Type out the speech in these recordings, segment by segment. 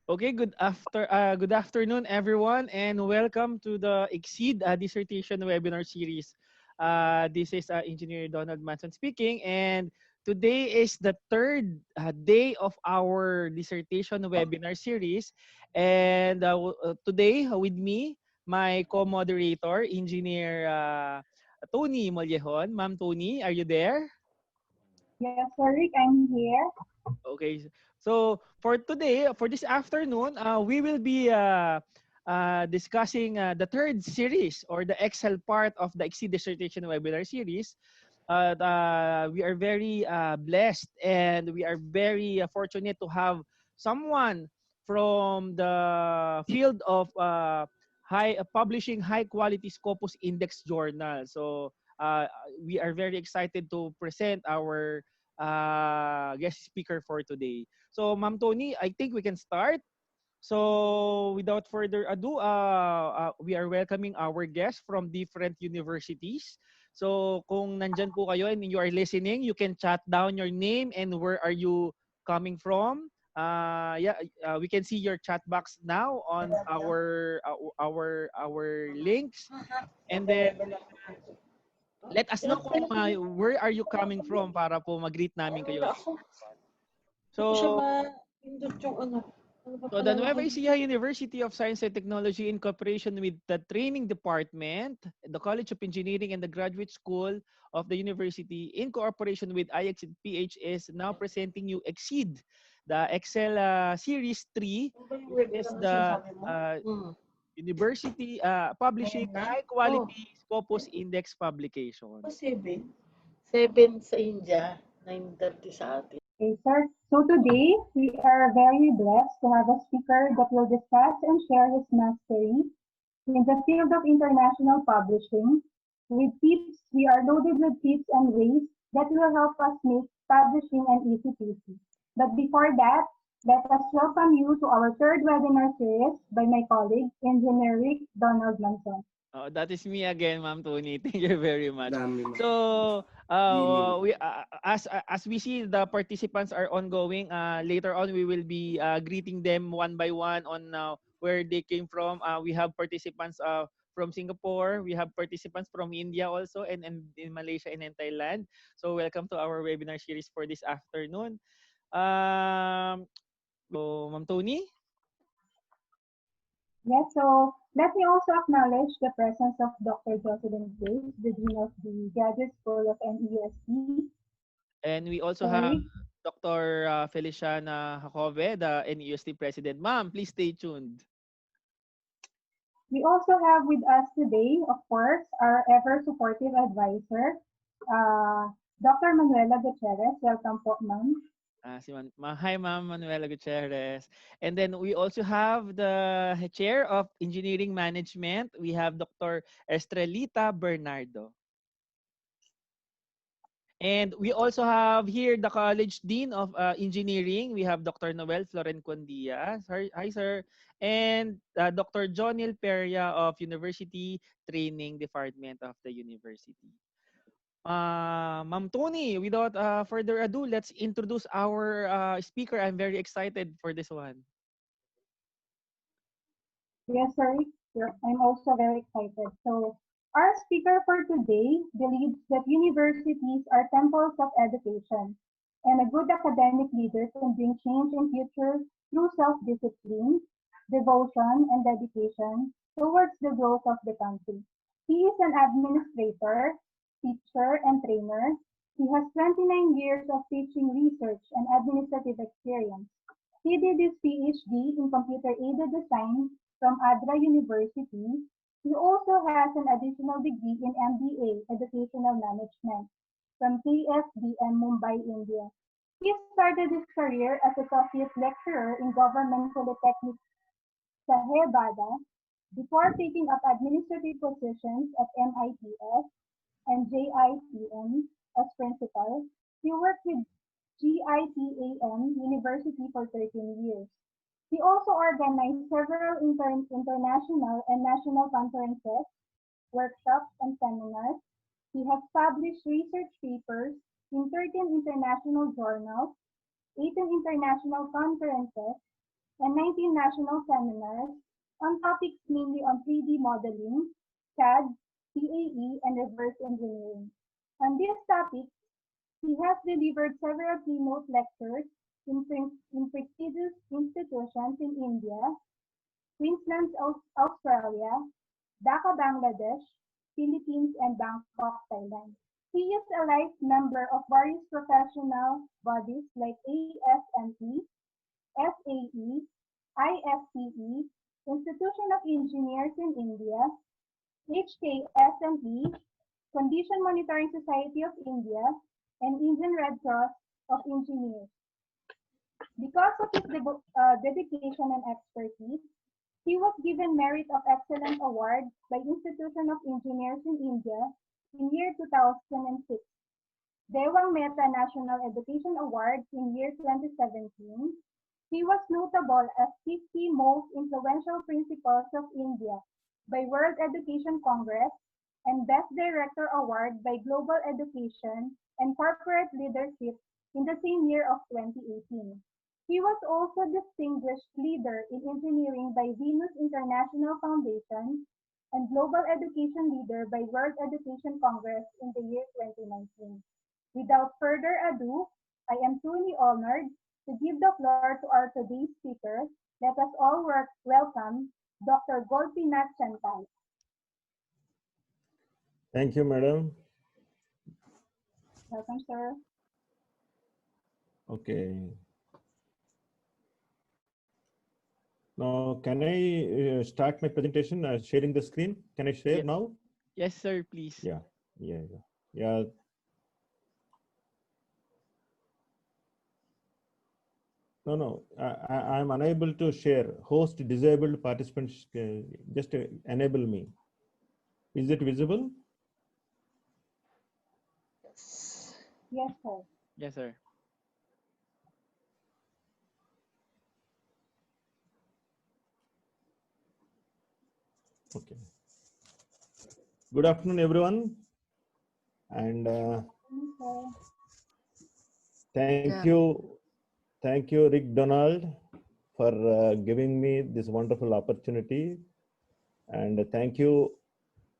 Okay, good afternoon everyone and welcome to the Exceed Dissertation webinar series. This is Engineer Donald Manson speaking, and today is the third day of our dissertation webinar series. And today with me, my co-moderator, Engineer Tony Mollejon. Ma'am Tony, are you there? Yes, sir, Rick, I'm here. Okay. So for today, for this afternoon, we will be discussing the third series or the Excel part of the Exceed Dissertation webinar series. We are very blessed and we are very fortunate to have someone from the field of high publishing high quality Scopus Index journal. So uh, we are very excited to present our guest speaker for today. So, Ma'am Tony, I think we can start. So, without further ado, we are welcoming our guests from different universities. So, kung nandyan po kayo and you are listening, you can chat down your name and where are you coming from. We can see your chat box now on our links, and then let us know kung where are you coming from para po mag-greet namin kayo. Wala ako. Hindi ko siya So, ma-pindot yung ano. Ano ba the pala Nueva nakalagay? Ecija University of Science and Technology in cooperation with the Training Department, the College of Engineering and the Graduate School of the University in cooperation with IX and PH is now presenting you Exceed, the Excel Series 3, Ano ba yung which is webinar na the sinasabi mo? University Ngayon Publishing na? High Oh, Quality ay, Scopus Index publication. ba 7? 7 sa India, 9:30 sa atin. Okay, sir. So today, we are very blessed to have a speaker that will discuss and share his mastery in the field of international publishing. With tips, we are loaded with tips and ways that will help us make publishing an easy peasy. But before that, let us welcome you to our third webinar series by my colleague, Engineer Rick Donald Manson. Oh, that is me again, Ma'am Tony. Thank you very much. Dami ma. So, Dining. as we see the participants are ongoing, later on we will be greeting them one by one on where they came from. We have participants from Singapore, we have participants from India also, and in Malaysia and in Thailand. So, welcome to our webinar series for this afternoon. Um, Ma'am Tony? Yes, so let me also acknowledge the presence of Dr. Jocelyn Grace, the Dean of the Graduate School of NEUST. And we also Sorry. have Dr. Feliciana Jacove, the NEUST president. Ma'am, please stay tuned. We also have with us today, of course, our ever supportive advisor, uh, Dr. Manuela Gutierrez. Welcome po, ma'am. Hi, Ma'am Manuela Gutierrez. And then we also have the chair of engineering management. We have Dr. Estrelita Bernardo. And we also have here the College Dean of Engineering. We have Dr. Noel Florencondia. Hi, sir. And Dr. Jonil Peria of University Training Department of the University. Ma'am Tony, without further ado, let's introduce our speaker. I'm very excited for this one. Yes, sir. I'm also very excited. So, our speaker for today believes that universities are temples of education, and a good academic leader can bring change in future through self-discipline, devotion, and dedication towards the growth of the country. He is an administrator, teacher, and trainer. He has 29 years of teaching research and administrative experience. He did his PhD in computer-aided design from Adra University. He also has an additional degree in MBA, Educational Management, from KFDM Mumbai, India. He started his career as associate lecturer in Government Polytechnic Sahebada before taking up administrative positions at MITS and JITM as principal. He worked with GITAM University for 13 years. He also organized several international and national conferences, workshops, and seminars. He has published research papers in 13 international journals 18 international conferences, and 19 national seminars on topics mainly on 3D modeling, CAD, CAE, and reverse engineering. On these topics, he has delivered several keynote lectures in prestigious institutions in India, Queensland, Australia, Dhaka, Bangladesh, Philippines, and Bangkok, Thailand. He is a life member of various professional bodies like ASME, SAE, ISPE, Institution of Engineers in India, HKSME, Condition Monitoring Society of India, and Indian Red Cross of Engineers. Because of his dedication and expertise, he was given Merit of Excellence Award by Institution of Engineers in India in year 2006, Dewang Mehta National Education Award in year 2017. He was notable as 50 Most Influential Principals of India by World Education Congress and Best Director Award by Global Education and Corporate Leadership in the same year of 2018. He was also Distinguished Leader in Engineering by Venus International Foundation and Global Education Leader by World Education Congress in the year 2019. Without further ado, I am truly honored to give the floor to our today's speaker. Let us all welcome Dr. Golpinath Chantal. Thank you, madam. Welcome, sir. Okay. Now, can I start my presentation sharing the screen? Can I share Yes. now? Yes, sir, please. Yeah. No, I'm unable to share. Host disabled participants, just enable me. Is it visible? Yes, sir. Yes, sir. Okay. Good afternoon, everyone. And thank you, Rick Donald, for giving me this wonderful opportunity. And thank you,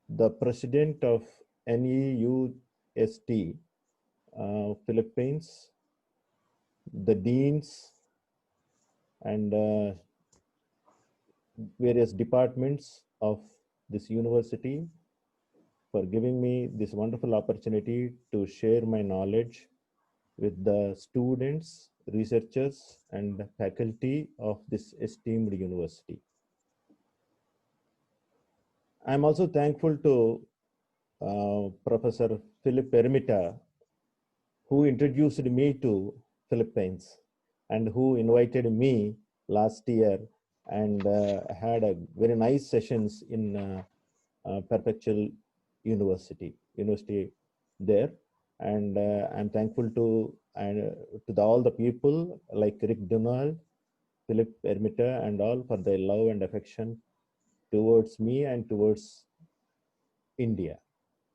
the president of NEUST, Philippines, the deans, and various departments of this university for giving me this wonderful opportunity to share my knowledge with the students, researchers, and faculty of this esteemed university. I'm also thankful to Professor Philip Ermita, who introduced me to Philippines and who invited me last year and had a very nice sessions in Perpetual University there. And I'm thankful to all the people like Rick Donald, Philip Ermita, and all for their love and affection towards me and towards India.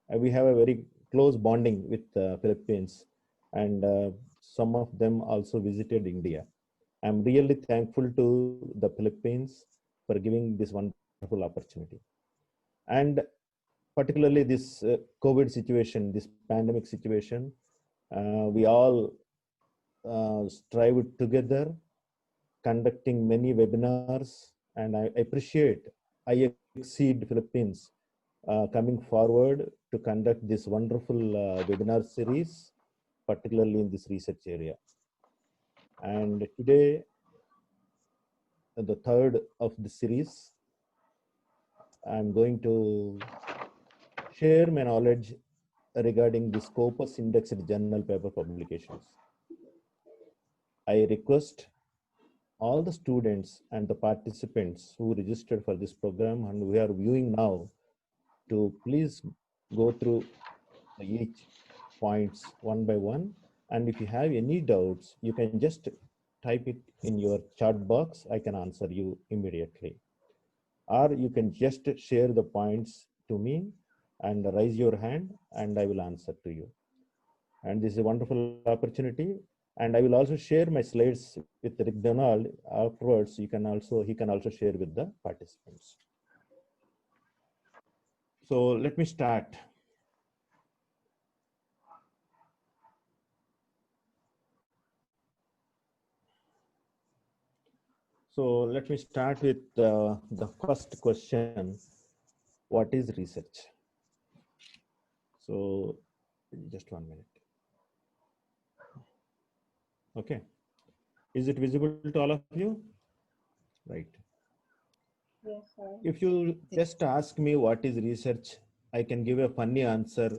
We have a very close bonding with the Philippines, and some of them also visited India. I'm really thankful to the Philippines for giving this wonderful opportunity. And particularly this COVID situation, this pandemic situation, we all strive together, conducting many webinars, and I appreciate IExceed Philippines coming forward to conduct this wonderful webinar series, particularly in this research area. And today, the third of the series, I'm going to share my knowledge regarding the Scopus Indexed Journal paper publications. I request all the students and the participants who registered for this program and we are viewing now to please go through each points one by one. And if you have any doubts, you can just type it in your chat box. I can answer you immediately. Or you can just share the points to me and raise your hand and I will answer to you. And this is a wonderful opportunity. And I will also share my slides with Rick Donald afterwards. He can also share with the participants. So let me start. So let me start with the first question. What is research? So just 1 minute. Okay. Is it visible to all of you? Right. Yes, sir. If you just ask me what is research, I can give a funny answer.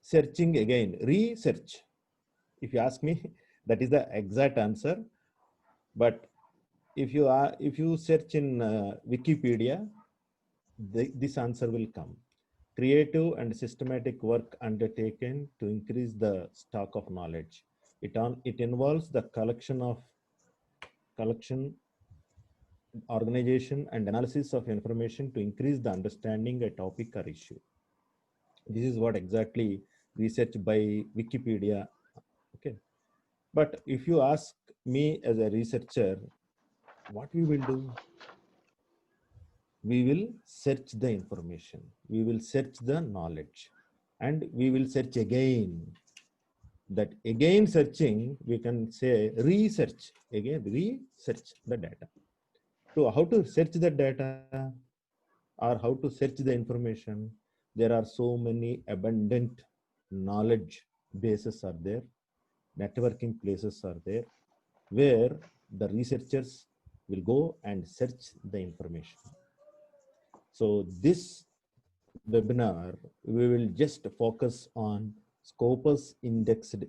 Searching again, research. If you ask me, that is the exact answer. But if you search in Wikipedia, this answer will come. Creative and systematic work undertaken to increase the stock of knowledge. It involves the collection, organization, and analysis of information to increase the understanding a topic or issue. This is what exactly research by Wikipedia. Okay. But if you ask me as a researcher, what we will do? We will search the information. We will search the knowledge. And we will search again. That again searching, we can say research. Again, research the data. So how to search the data or how to search the information? There are so many abundant knowledge bases are there, networking places are there, where the researchers will go and search the information. So this webinar, we will just focus on Scopus indexed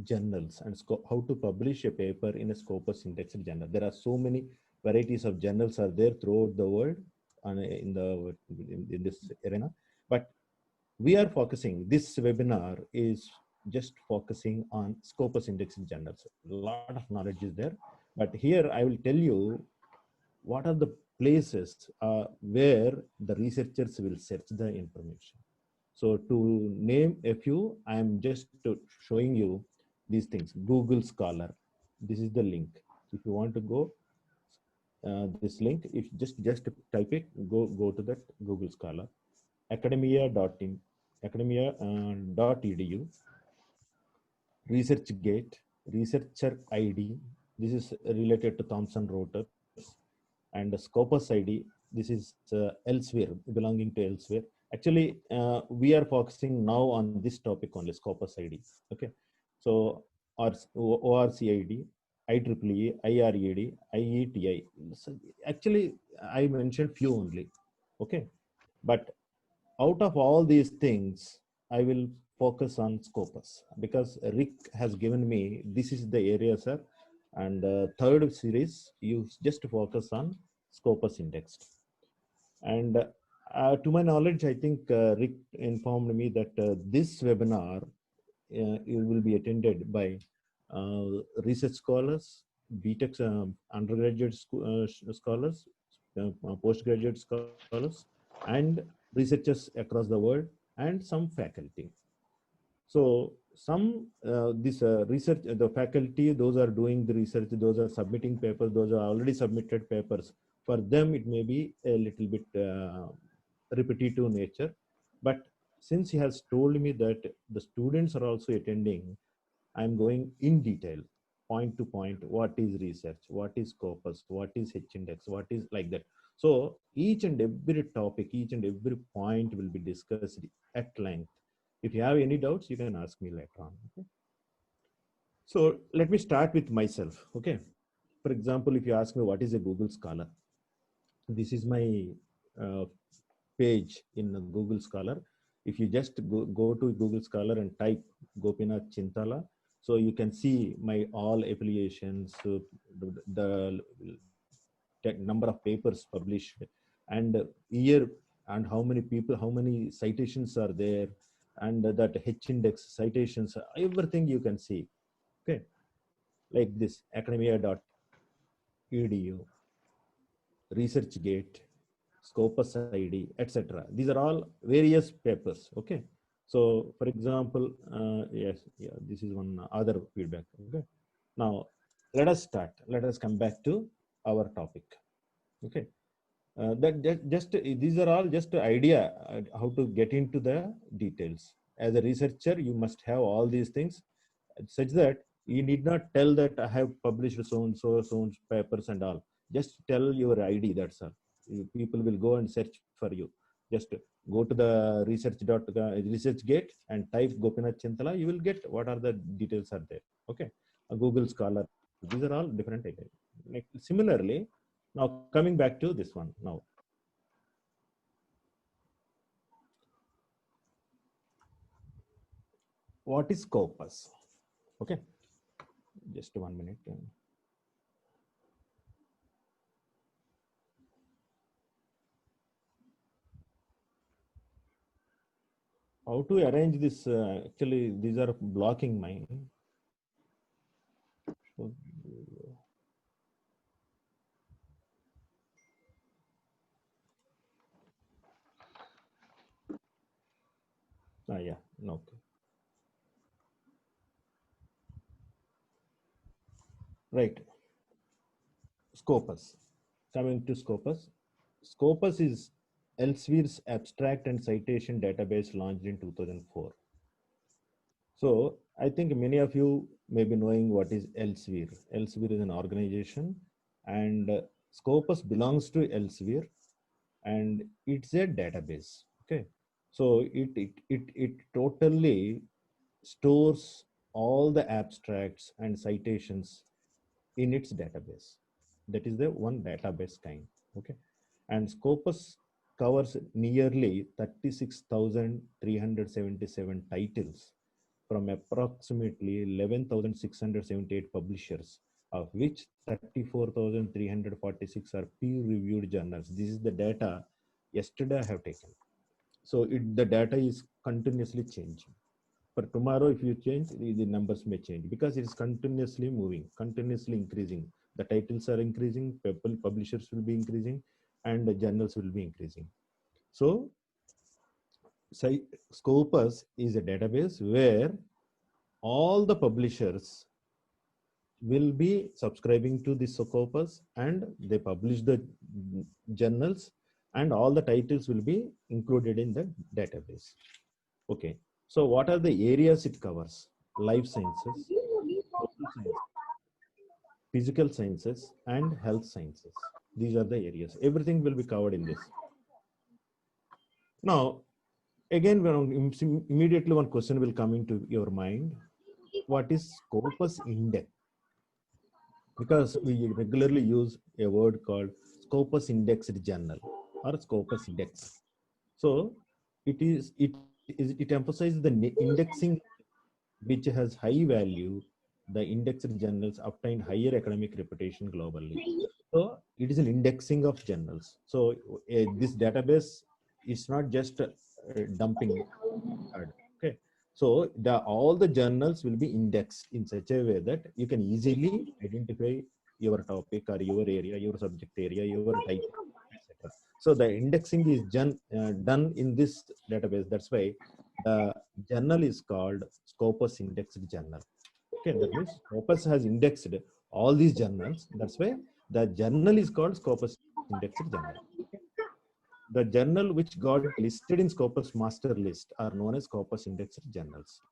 journals and how to publish a paper in a Scopus indexed journal. There are so many varieties of journals are there throughout the world and in this arena. But we are focusing, this webinar is just focusing on Scopus indexed journals. A lot of knowledge is there. But here I will tell you what are the places where the researchers will search the information. So to name a few, I am just showing you these things. Google Scholar, this is the link. If you want to go this link, if just type it, go to that Google Scholar. Academia.in, academia.edu, ResearchGate, Researcher ID. This is related to Thomson Reuters, and Scopus ID. This is elsewhere, belonging to elsewhere. Actually, we are focusing now on this topic only, Scopus ID. Okay, so ORCID, IEEE, IRED, IETI. So actually, I mentioned few only. Okay, but out of all these things, I will focus on Scopus because Rick has given me, this is the area, sir. And third series, you just focus on Scopus indexed. And to my knowledge, I think Rick informed me that this webinar it will be attended by research scholars, BTech undergraduate scholars, postgraduate scholars, and researchers across the world, and some faculty. So some this research, the faculty, those are doing the research, those are submitting papers, those are already submitted papers. For them, it may be a little bit repetitive nature. But since he has told me that the students are also attending, I'm going in detail, point to point, what is research, what is Scopus, what is H-index, what is like that. So each and every topic, each and every point will be discussed at length. If you have any doubts, you can ask me later on. Okay? So let me start with myself. Okay. For example, if you ask me what is a Google Scholar, this is my page in Google Scholar. If you just go to Google Scholar and type Gopinath Chintala, so you can see my all affiliations, the number of papers published, and year, and how many people, how many citations are there, and that H-index citations, everything you can see. Okay, like this, academia.edu, ResearchGate, Scopus ID, etc. These are all various papers. Okay, So, for example, yes, yeah, this is one other feedback. Okay. Now, let us start. Let us come back to our topic. Okay. Just these are all just an idea how to get into the details. As a researcher, you must have all these things such that you need not tell that I have published so and papers and all. Just tell your ID. That's all. People will go and search for you. Just go to the research gate and type Gopinath Chintala. You will get what are the details are there. Okay, a Google Scholar. These are all different ideas. Like, similarly, now coming back to this one now. What is Scopus? Okay, just 1 minute. How to arrange this? Actually, these are blocking my. Yeah, no. Okay. Right. Scopus. Coming to Scopus. Scopus is Elsevier's abstract and citation database launched in 2004. So I think many of you may be knowing what is Elsevier. Elsevier is an organization, and Scopus belongs to Elsevier, and it's a database. Okay. So it totally stores all the abstracts and citations in its database. That is the one database kind. Okay. And Scopus covers nearly 36,377 titles from approximately 11,678 publishers, of which 34,346 are peer-reviewed journals. This is the data yesterday I have taken. So the data is continuously changing. For tomorrow, if you change, the numbers may change because it is continuously moving, continuously increasing. The titles are increasing, publishers will be increasing, and the journals will be increasing. So, Scopus is a database where all the publishers will be subscribing to the Scopus, and they publish the journals, and all the titles will be included in the database. Okay. So what are the areas it covers? Life sciences, social sciences, physical sciences, and health sciences. These are the areas. Everything will be covered in this. Now, again, immediately one question will come into your mind. What is Scopus Index? Because we regularly use a word called Scopus Indexed Journal or Scopus Index. So it emphasizes the indexing which has high value. The indexed journals obtain higher academic reputation globally. So it is an indexing of journals. So this database is not just dumping. Okay. So all the journals will be indexed in such a way that you can easily identify your topic or your area, your subject area, your title, etc. So the indexing is done in this database. That's why the journal is called Scopus Indexed Journal. Okay, that means Scopus has indexed all these journals. That's why the journal is called Scopus Indexed Journal. The journal which got listed in Scopus master list are known as Scopus Indexed journals.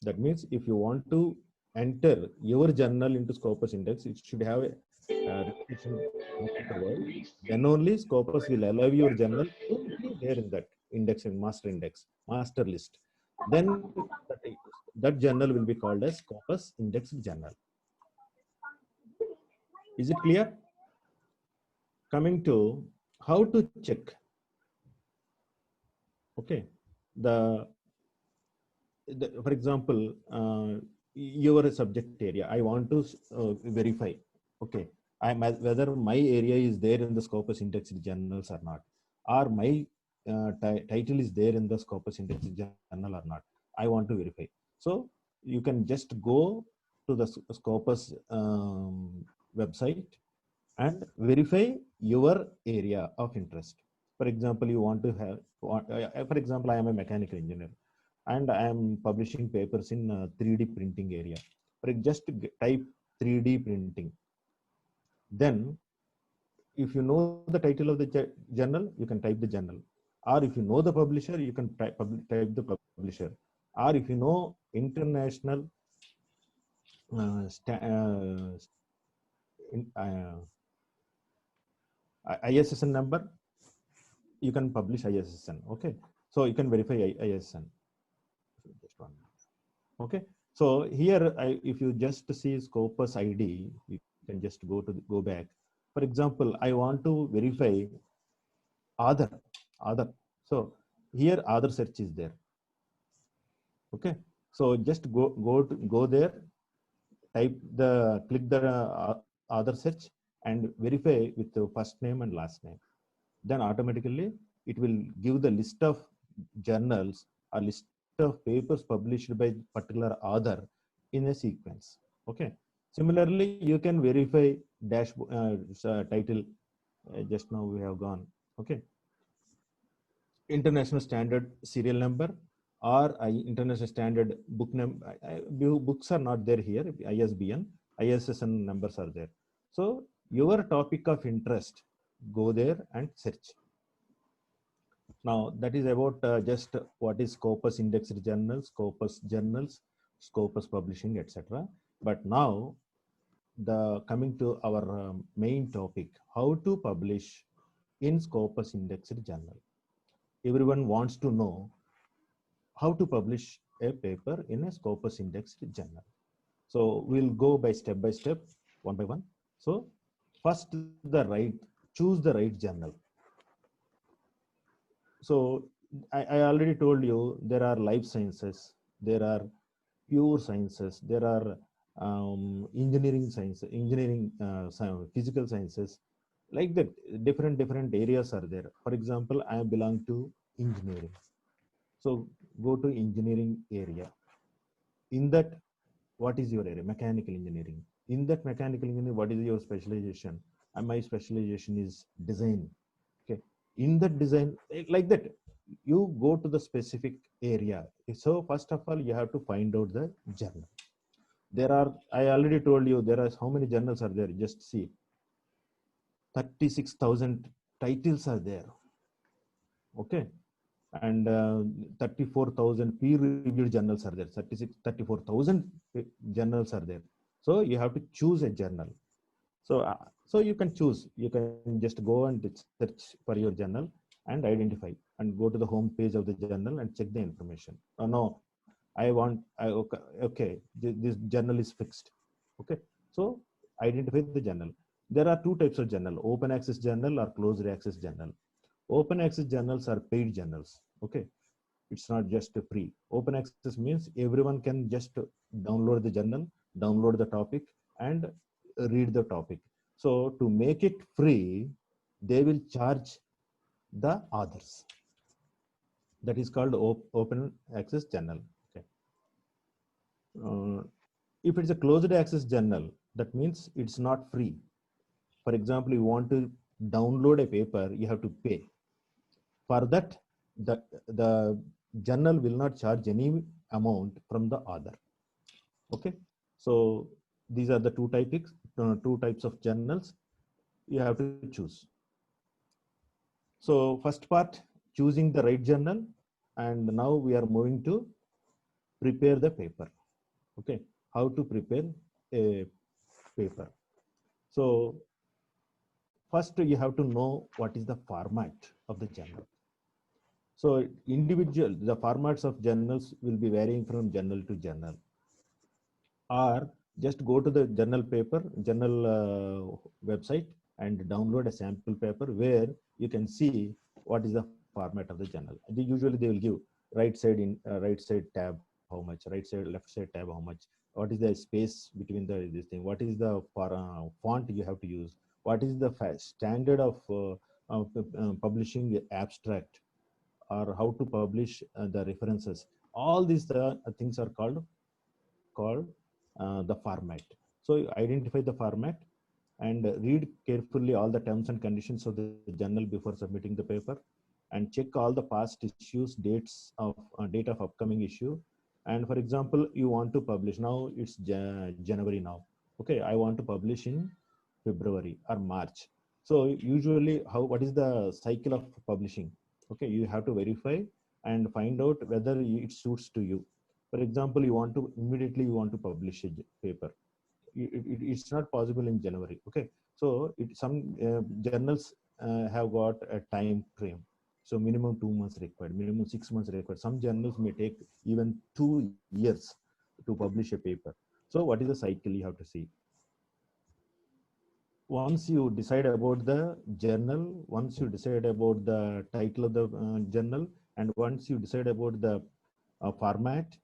That means if you want to enter your journal into Scopus Index, it should have a reputation in the world. Then only Scopus will allow your journal to be there in that index and master list. Then that journal will be called as Scopus Indexed Journal. Is it clear? Coming to how to check. Okay, for example, your subject area, I want to verify. Okay, whether my area is there in the Scopus Indexed journals or not, or my title is there in the Scopus Indexed journal or not. I want to verify. So you can just go to the Scopus website and verify your area of interest. For example, you want to have, for example, I am a mechanical engineer. and I am publishing papers in 3D printing area. Just type 3D printing. Then, if you know the title of the journal, you can type the journal. Or if you know the publisher, you can type the publisher. Or if you know international in, ISSN number, you can publish ISSN. Okay, so you can verify ISSN. Just one minute. Okay, so here, if you just see Scopus ID, you can just go back. For example, I want to verify other. So here other search is there. Okay, so just go there, click the other search and verify with the first name and last name. Then automatically it will give the list of journals or list of papers published by particular author in a sequence. Okay. Similarly, you can verify title. Just now we have gone. Okay. International standard serial number or international standard book number. Books are not there here. ISBN, ISSN numbers are there. So your topic of interest, go there and search. Now that is about just what is Scopus indexed journals, Scopus journals, Scopus publishing, etc. But now coming to our main topic, how to publish in Scopus indexed journal. Everyone wants to know how to publish a paper in a Scopus indexed journal. So we'll go by step, one by one. So first, choose the right journal. So I already told you there are life sciences, there are pure sciences, there are engineering science, physical sciences, like that. Different areas are there. For example, I belong to engineering. So go to engineering area. In that, what is your area? Mechanical engineering. In that mechanical engineering, what is your specialization? And my specialization is design. Okay. In that design, like that, you go to the specific area. So first of all, you have to find out the journal. There are, I already told you, there are how many journals are there? Just see. 36,000 titles are there. Okay. And 34,000 peer-reviewed journals are there. 34,000 journals are there. So you have to choose a journal. So you can choose. You can just go and search for your journal and identify, and go to the home page of the journal and check the information. Oh no, okay, this journal is fixed. Okay, so identify the journal. There are two types of journal: open access journal or closed access journal. Open access journals are paid journals. Okay, it's not just free. Open access means everyone can just download the journal, download the topic, and read the topic. So to make it free, they will charge the authors. That is called open access journal. Okay. If it's a closed access journal, that means it's not free. For example, you want to download a paper, you have to pay. For that, the journal will not charge any amount from the author. Okay, so these are the two types of journals you have to choose. So first part, choosing the right journal, and now we are moving to prepare the paper. Okay, how to prepare a paper. So first you have to know what is the format of the journal. So the formats of journals will be varying from journal to journal. Or just go to the journal website and download a sample paper where you can see what is the format of the journal. Usually they will give right side tab how much, right side, left side tab how much, what is the space between this thing, what is the font you have to use, what is the standard of publishing the abstract, or how to publish the references. All these things are called the format. So identify the format and read carefully all the terms and conditions of the journal before submitting the paper. and check all the past issues, dates of date of upcoming issue. And for example, you want to publish now, it's January now. Okay, I want to publish in February or March. So usually, what is the cycle of publishing? Okay, you have to verify and find out whether it suits to you. For example, you want to immediately you want to publish a paper. It's not possible in January. Okay, so some journals have got a time frame. So minimum 2 months required, minimum 6 months required. Some journals may take even 2 years to publish a paper. So what is the cycle you have to see? Once you decide about the journal, once you decide about the title of the journal, and once you decide about the format,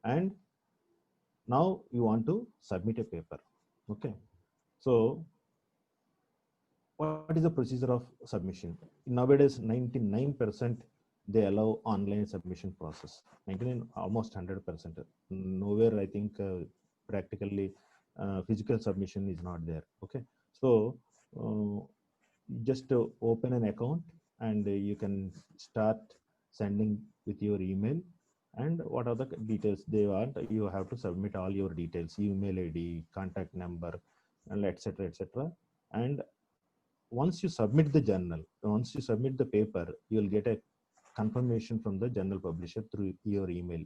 and now you want to submit a paper. Okay, so what is the procedure of submission? Nowadays, 99% they allow online submission process. 99, almost 100%. Nowhere, I think, practically physical submission is not there. Okay, so just open an account and you can start sending with your email. And what are the details they want? You have to submit all your details, email ID, contact number, and etc. etc. And once you submit the journal, once you submit the paper, you will get a confirmation from the journal publisher through your email.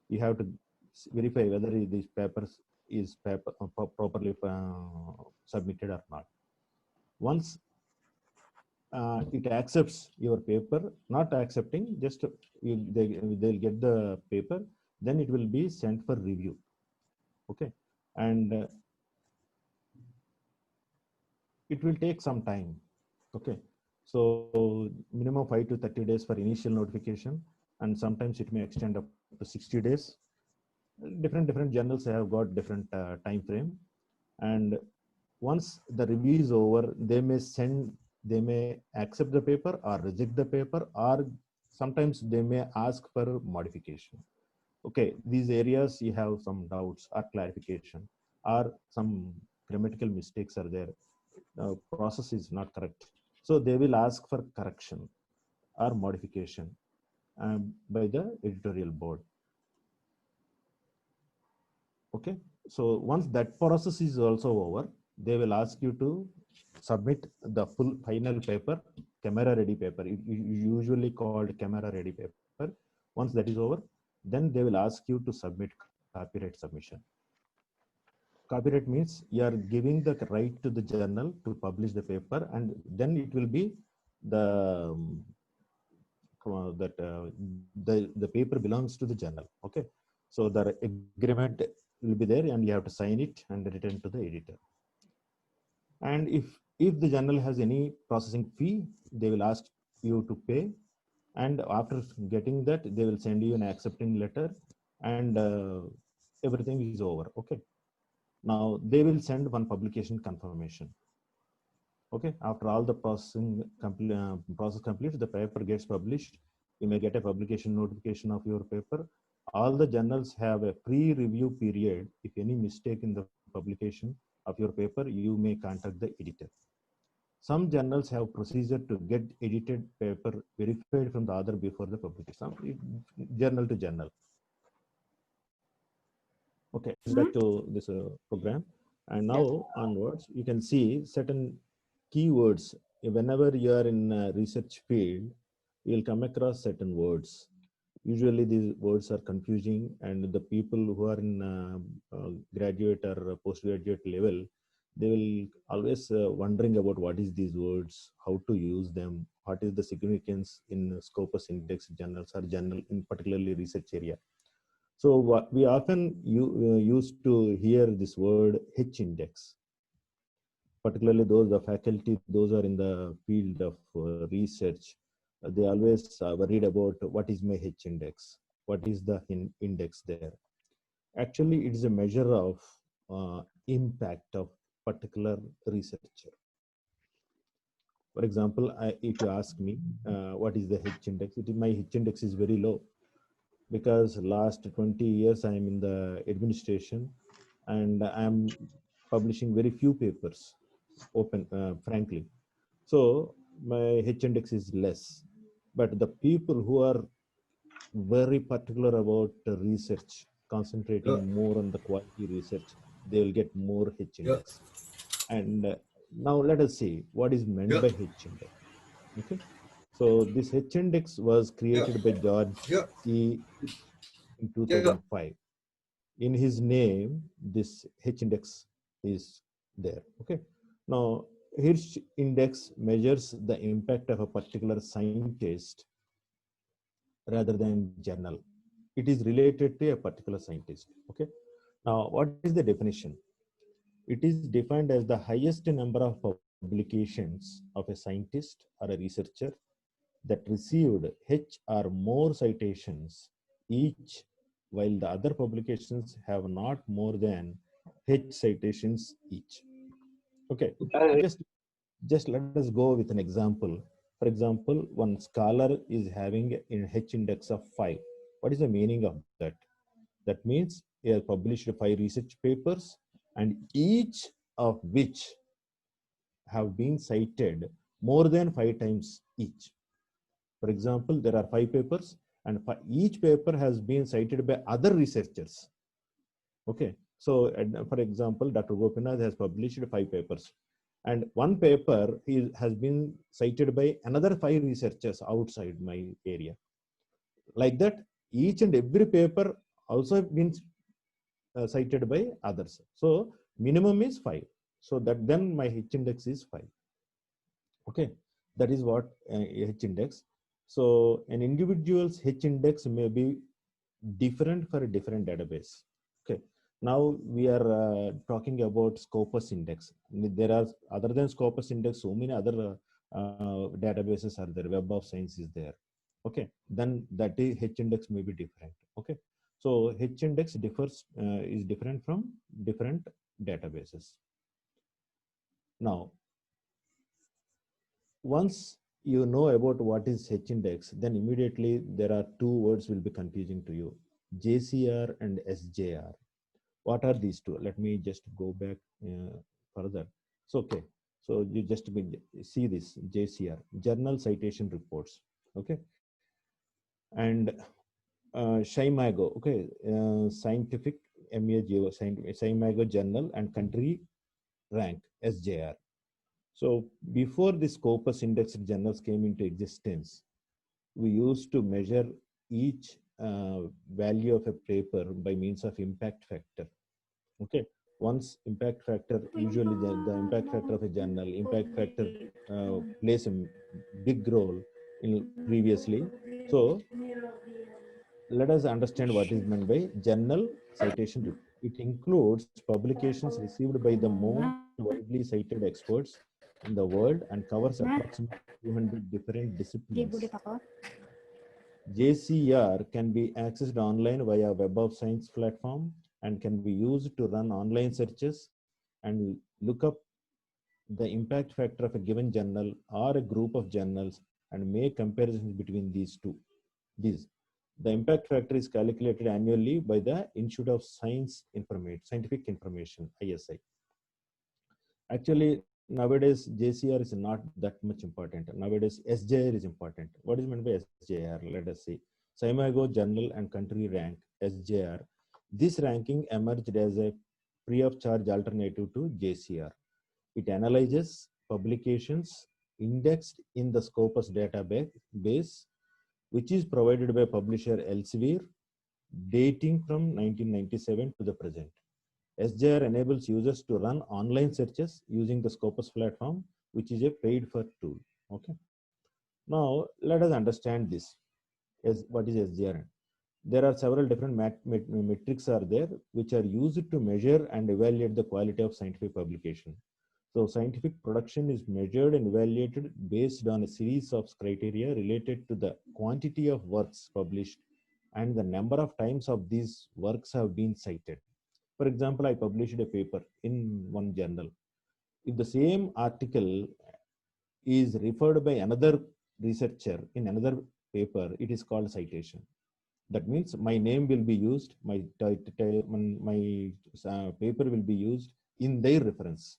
You have to verify whether this paper is properly submitted or not. Once it accepts your paper, not accepting, just they'll get the paper, then it will be sent for review. Okay, and it will take some time. Okay, so minimum 5 to 30 days for initial notification, and sometimes it may extend up to 60 days. Different journals have got different time frame, and once the review is over, they may accept the paper or reject the paper, or sometimes they may ask for modification. Okay, these areas you have some doubts or clarification, or some grammatical mistakes are there, process is not correct, so they will ask for correction or modification by the editorial board. Okay, so once that process is also over, they will ask you to submit the full final paper, camera ready paper. It usually called camera ready paper. Once that is over, then they will ask you to submit copyright submission. Copyright means you are giving the right to the journal to publish the paper, and then it will be the the paper belongs to the journal. Okay, so the agreement will be there, and you have to sign it and return to the editor. And if the journal has any processing fee, they will ask you to pay, and after getting that, they will send you an accepting letter, and everything is over. Okay, now they will send one publication confirmation. Okay, after all the process completes, the paper gets published. You may get a publication notification of your paper. All the journals have a pre-review period. If any mistake in the publication of your paper, you may contact the editor. Some journals have procedure to get edited paper verified from the author before the publication. Journal to journal. Okay, back to this program. And now onwards, you can see certain keywords. Whenever you are in a research field, you'll come across certain words. Usually these words are confusing, and the people who are in graduate or postgraduate level, they will always wondering about what is these words, how to use them, what is the significance in Scopus index journals or journal in particularly research area. So what we often used to hear this word H index, particularly those the faculty, those are in the field of research. They always worried about what is my H index, what is the index there. Actually, it is a measure of impact of particular researcher. For example, if you ask me what is the H index, my H index is very low, because last 20 years I am in the administration, and I am publishing very few papers, frankly. So my H index is less. But the people who are very particular about research, concentrating more on the quality research, they will get more H index. And now let us see what is meant by H index. Okay, so this H index was created by George E. in 2005. In his name, this H index is there. Okay, now H index measures the impact of a particular scientist rather than journal. It is related to a particular scientist. Okay, now what is the definition? It is defined as the highest number of publications of a scientist or a researcher that received H or more citations each, while the other publications have not more than H citations each. Okay, just let us go with an example. For example, one scholar is having an H index of 5. What is the meaning of that? That means he has published 5 research papers, and each of which have been cited more than 5 times each. For example, there are 5 papers, and each paper has been cited by other researchers. Okay, so for example, Dr. Gopinath has published 5 papers, and one paper has been cited by another 5 researchers outside my area. Like that, each and every paper also been cited by others. So minimum is 5. So that then my H index is 5. Okay, that is what H index. So an individual's H index may be different for a different database. Okay, now we are talking about Scopus index. There are, other than Scopus index, so many other databases are there. Web of Science is there. Okay, then that H index may be different. Okay, so H index differs is different from different databases. Now, once you know about what is H index, then immediately there are 2 words will be confusing to you: JCR and SJR. What are these 2? Let me just go back further. So, okay, so you just see this JCR, Journal Citation Reports. Okay, and SciMago, okay, Scientific MAGO, SciMago Journal and Country Rank, SJR. So before the Scopus indexed journals came into existence, we used to measure each value of a paper by means of impact factor. Okay, once impact factor, usually the impact factor of a journal, impact factor plays a big role in previously. So let us understand what is meant by journal citation report. It includes publications received by the most widely cited experts in the world and covers approximately 200 different disciplines. JCR can be accessed online via Web of Science platform and can be used to run online searches and look up the impact factor of a given journal or a group of journals and make comparisons between these two. The impact factor is calculated annually by the Institute of Scientific Information, ISI. Actually, nowadays JCR is not that much important. Nowadays SJR is important. What is meant by SJR? Let us see. SciMago Journal and Country Rank, SJR. This ranking emerged as a free of charge alternative to JCR. It analyzes publications indexed in the Scopus database, which is provided by publisher Elsevier, dating from 1997 to the present. SJR enables users to run online searches using the Scopus platform, which is a paid for tool. Okay. Now let us understand this. What is SJR? There are several different metrics are there which are used to measure and evaluate the quality of scientific publication. So scientific production is measured and evaluated based on a series of criteria related to the quantity of works published and the number of times of these works have been cited. For example, I published a paper in one journal. If the same article is referred by another researcher in another paper, it is called citation. That means my name will be used, my paper will be used in their reference.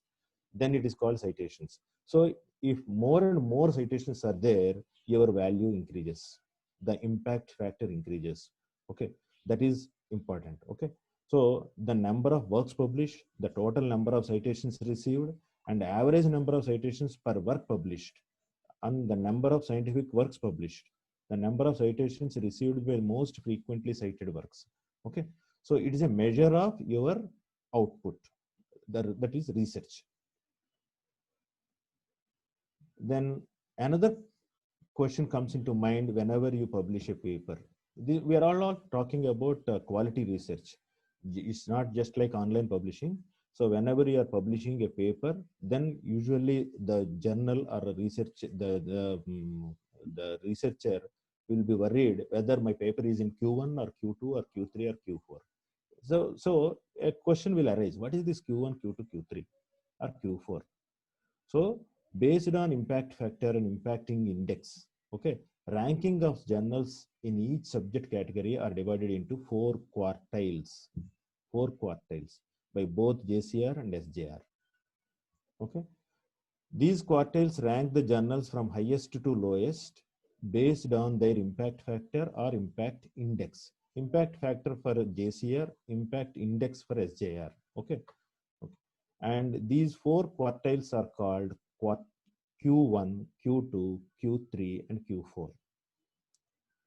Then it is called citations. So if more and more citations are there, your value increases, the impact factor increases. Okay, that is important. Okay, so the number of works published, the total number of citations received, and the average number of citations per work published, and the number of scientific works published, the number of citations received by most frequently cited works. Okay, so it is a measure of your output, that is research. Then another question comes into mind whenever you publish a paper. We are all talking about quality research. It's not just like online publishing. So whenever you are publishing a paper, then usually the journal or research, the researcher will be worried whether my paper is in Q1 or Q2 or Q3 or Q4. So a question will arise: what is this Q1, Q2, Q3, or Q4? So based on impact factor and impacting index, okay, ranking of journals in each subject category are divided into four quartiles by both JCR and SJR. Okay, these quartiles rank the journals from highest to lowest based on their impact factor or impact index. Impact factor for JCR, impact index for SJR. Okay. And these four quartiles are called Q1, Q2, Q3, and Q4.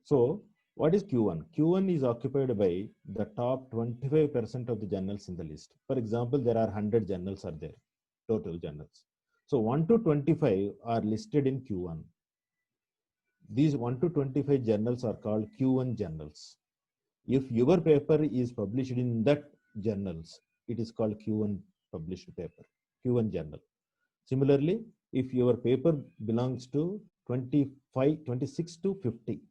So what is Q1? Q1 is occupied by the top 25% of the journals in the list. For example, there are 100 journals are there, total journals. So 1 to 25 are listed in Q1. These 1 to 25 journals are called Q1 journals. If your paper is published in that journals, it is called Q1 published paper, Q1 journal. Similarly, if your paper belongs to 26 to 50,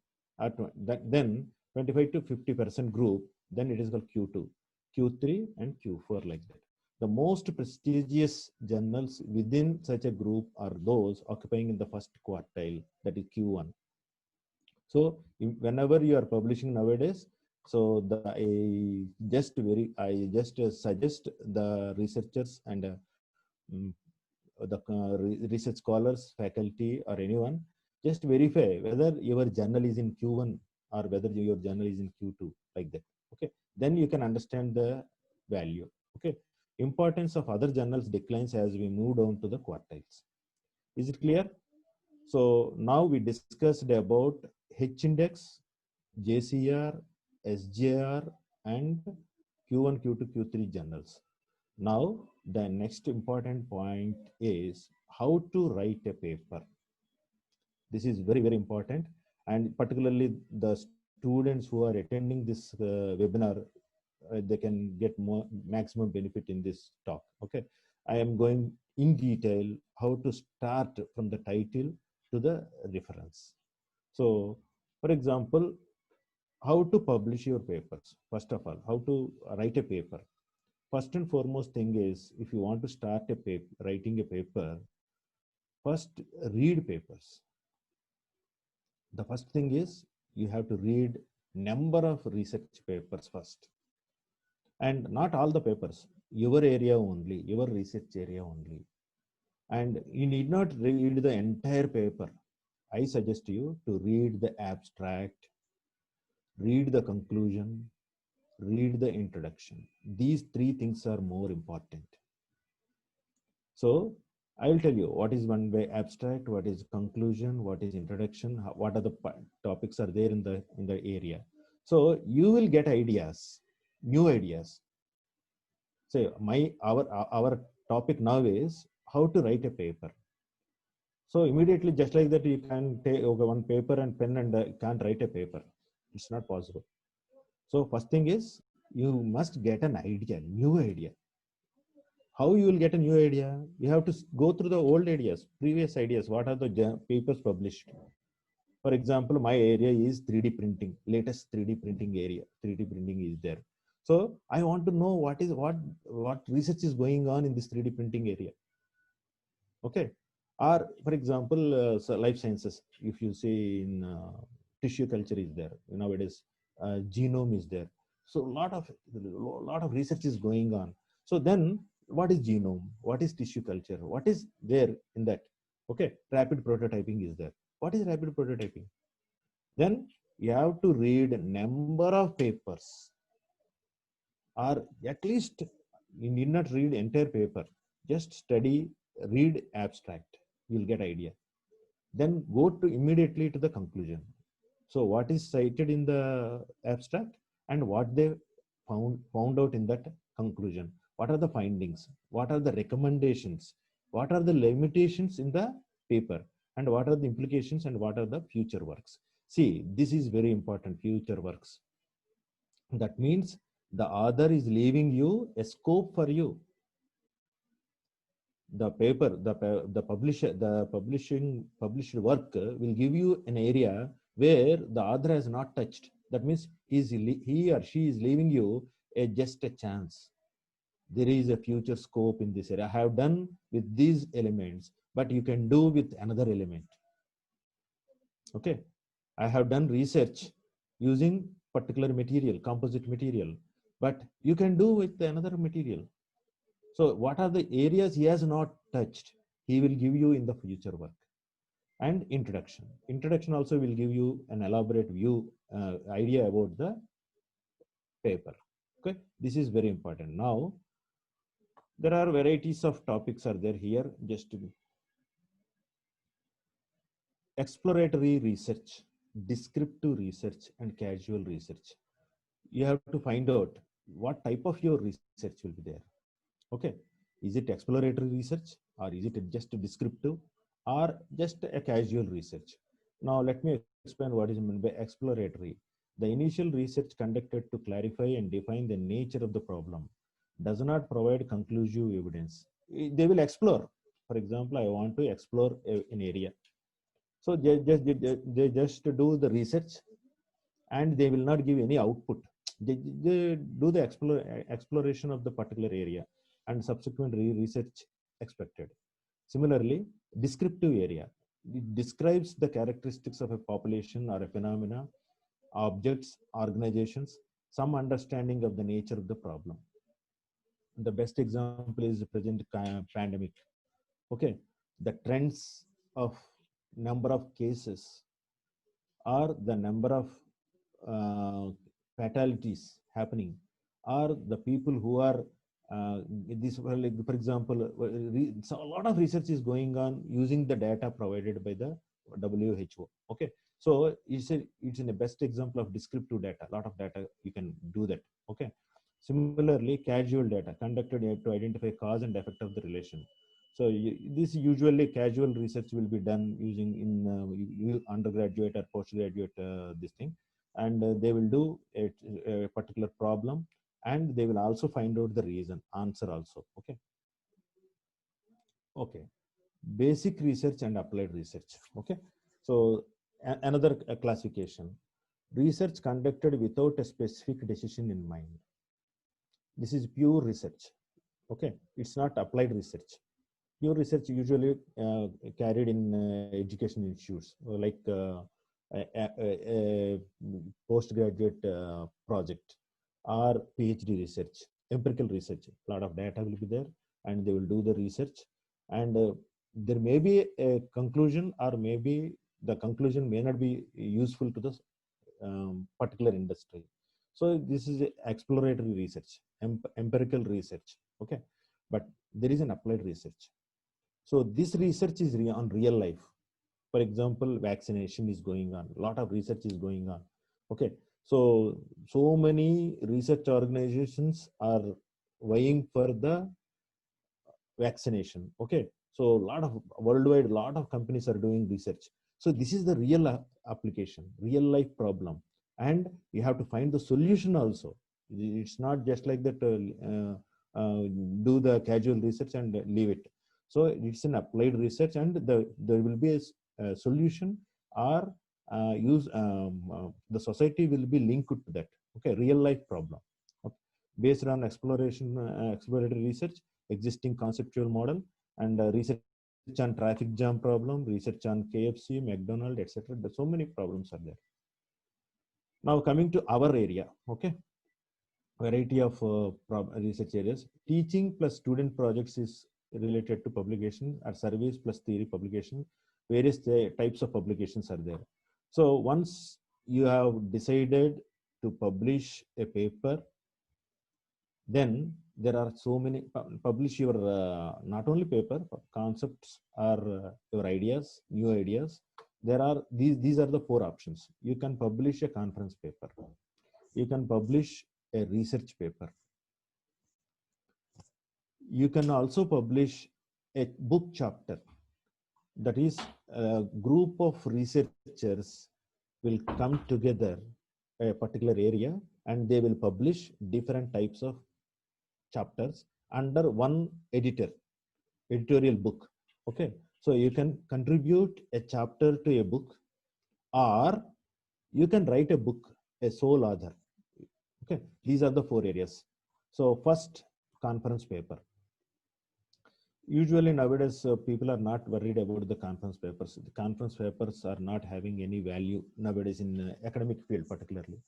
then 25 to 50% group, then it is called Q2, Q3, and Q4, like that. The most prestigious journals within such a group are those occupying in the first quartile, that is Q1. So whenever you are publishing nowadays, so I just suggest the researchers and the research scholars, faculty, or anyone, just verify whether your journal is in Q1 or whether your journal is in Q2, like that. Okay, then you can understand the value. Okay, importance of other journals declines as we move down to the quartiles. Is it clear? So now we discussed about H index, JCR, SJR, and Q1, Q2, Q3 journals. Now, the next important point is how to write a paper. This is very, very important. And particularly the students who are attending this webinar, they can get maximum benefit in this talk. Okay, I am going in detail how to start from the title to the reference. So, for example, how to publish your papers. First of all, how to write a paper. First and foremost thing is, if you want to start writing a paper, first read papers. The first thing is you have to read number of research papers first, and not all the papers, your area only, your research area only. And you need not read the entire paper. I suggest you to read the abstract, read the conclusion, read the introduction. These three things are more important. So I will tell you what is one way abstract, what is conclusion, what is introduction, what are the topics are there in the area. So you will get ideas, new ideas. So our topic now is how to write a paper. So immediately, just like that, you can take one paper and pen and can't write a paper. It's not possible. So first thing is you must get an idea, new idea. How you will get a new idea? You have to go through the old ideas, previous ideas. What are the papers published? For example, my area is 3D printing, latest 3D printing area. 3D printing is there. So I want to know what research is going on in this 3D printing area. Okay. Or for example, so life sciences, if you see in tissue culture is there, nowadays genome is there. So a lot of research is going on. So then what is genome? What is tissue culture? What is there in that? Okay, rapid prototyping is there. What is rapid prototyping? Then you have to read a number of papers, or at least you need not read entire paper. Just study, read abstract. You'll get idea. Then go to immediately to the conclusion. So what is cited in the abstract and what they found out in that conclusion? What are the findings? What are the recommendations? What are the limitations in the paper? And what are the implications and what are the future works? See, this is very important, future works. That means the author is leaving you a scope for you. The paper, the publisher, the published work will give you an area where the author has not touched. That means he or she is leaving you just a chance. There is a future scope in this area. I have done with these elements, but you can do with another element. Okay, I have done research using particular material, composite material, but you can do with another material. So what are the areas he has not touched? He will give you in the future work. And introduction. Introduction also will give you an elaborate view, idea about the paper. Okay, this is very important. Now, there are varieties of topics are there here. Just to exploratory research, descriptive research, and casual research. You have to find out what type of your research will be there. Okay, is it exploratory research or is it just descriptive or just a casual research? Now let me explain what is meant by exploratory. The initial research conducted to clarify and define the nature of the problem does not provide conclusive evidence. They will explore. For example, I want to explore an area. So they just do the research and they will not give any output. They do the exploration of the particular area and subsequent research expected. Similarly, descriptive area. It describes the characteristics of a population or a phenomena, objects, organizations, some understanding of the nature of the problem. The best example is the present pandemic. Okay, the trends of number of cases or the number of fatalities happening, or the people who are this, like for example, so a lot of research is going on using the data provided by the WHO. Okay, so it's in a best example of descriptive data. A lot of data you can do that. Okay, similarly, casual data conducted to identify cause and effect of the relation. So this usually casual research will be done using in undergraduate or postgraduate this thing, and they will do a particular problem, and they will also find out the reason, answer also. Okay. Okay. Basic research and applied research. Okay. So another classification: research conducted without a specific decision in mind. This is pure research. Okay, it's not applied research. Pure research usually carried in education institutes, like a postgraduate project or PhD research, empirical research. A lot of data will be there, and they will do the research, and there may be a conclusion, or maybe the conclusion may not be useful to the particular industry. So this is exploratory research, empirical research. Okay, but there is an applied research. So this research is on real life. For example, vaccination is going on. A lot of research is going on. Okay, so many research organizations are vying for the vaccination. Okay, so a lot of worldwide, a lot of companies are doing research. So this is the real application, real life problem, and you have to find the solution also. It's not just like that. Do the casual research and leave it. So it's an applied research, and there will be a solution, or the society will be linked to that. Okay, real life problem. Okay. Based on exploratory research, existing conceptual model, and research on traffic jam problem, research on KFC, McDonald, etc. So many problems are there. Now coming to our area. Okay, variety of research areas. Teaching plus student projects is related to publication, or surveys plus theory publication. various types of publications are there. So once you have decided to publish a paper, then there are so many publish your not only paper concepts or your ideas, new ideas. There are these are the four options. You can publish a conference paper, you can publish a research paper, you can also publish a book chapter. That is, a group of researchers will come together a particular area and they will publish different types of chapters under one editorial book. Okay, so you can contribute a chapter to a book, or you can write a book, a sole author. Okay, these are the four areas. So first, conference paper. Usually nowadays people are not worried about the conference papers. The conference papers are not having any value nowadays in academic field particularly.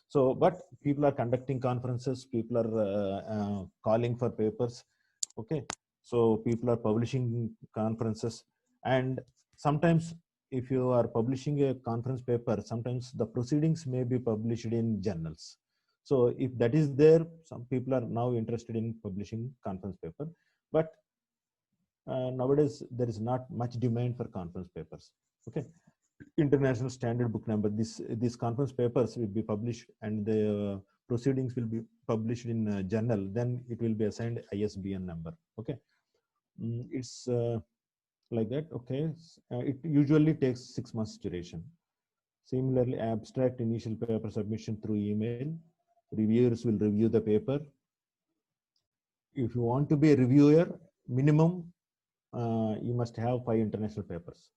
So but people are conducting conferences, people are calling for papers. Okay, so people are publishing conferences, and sometimes if you are publishing a conference paper, sometimes the proceedings may be published in journals. So if that is there, some people are now interested in publishing conference paper, but nowadays there is not much demand for conference papers. Okay, international standard book number, these conference papers will be published and the proceedings will be published in a journal, then it will be assigned ISBN number. Okay, it's like that. Okay, it usually takes 6 months duration. Similarly, abstract initial paper submission through email, reviewers will review the paper. If you want to be a reviewer, minimum you must have 5 international papers.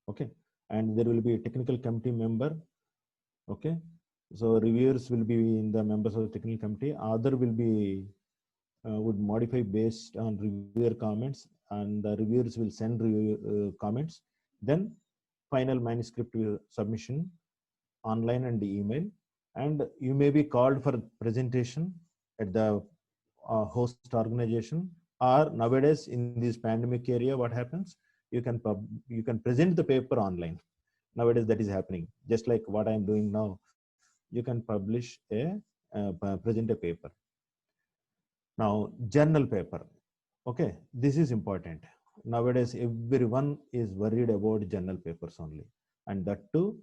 Okay, and there will be a technical committee member. Okay, so reviewers will be in the members of the technical committee. Other will be would modify based on reviewer comments, and the reviewers will send review comments. Then final manuscript submission online and email, and you may be called for presentation at the host organization, or nowadays in this pandemic area, what happens, you can present the paper online. Nowadays that is happening, just like what I am doing now. You can publish a present a paper. Now journal paper. Okay, this is important. Nowadays everyone is worried about journal papers only, and that too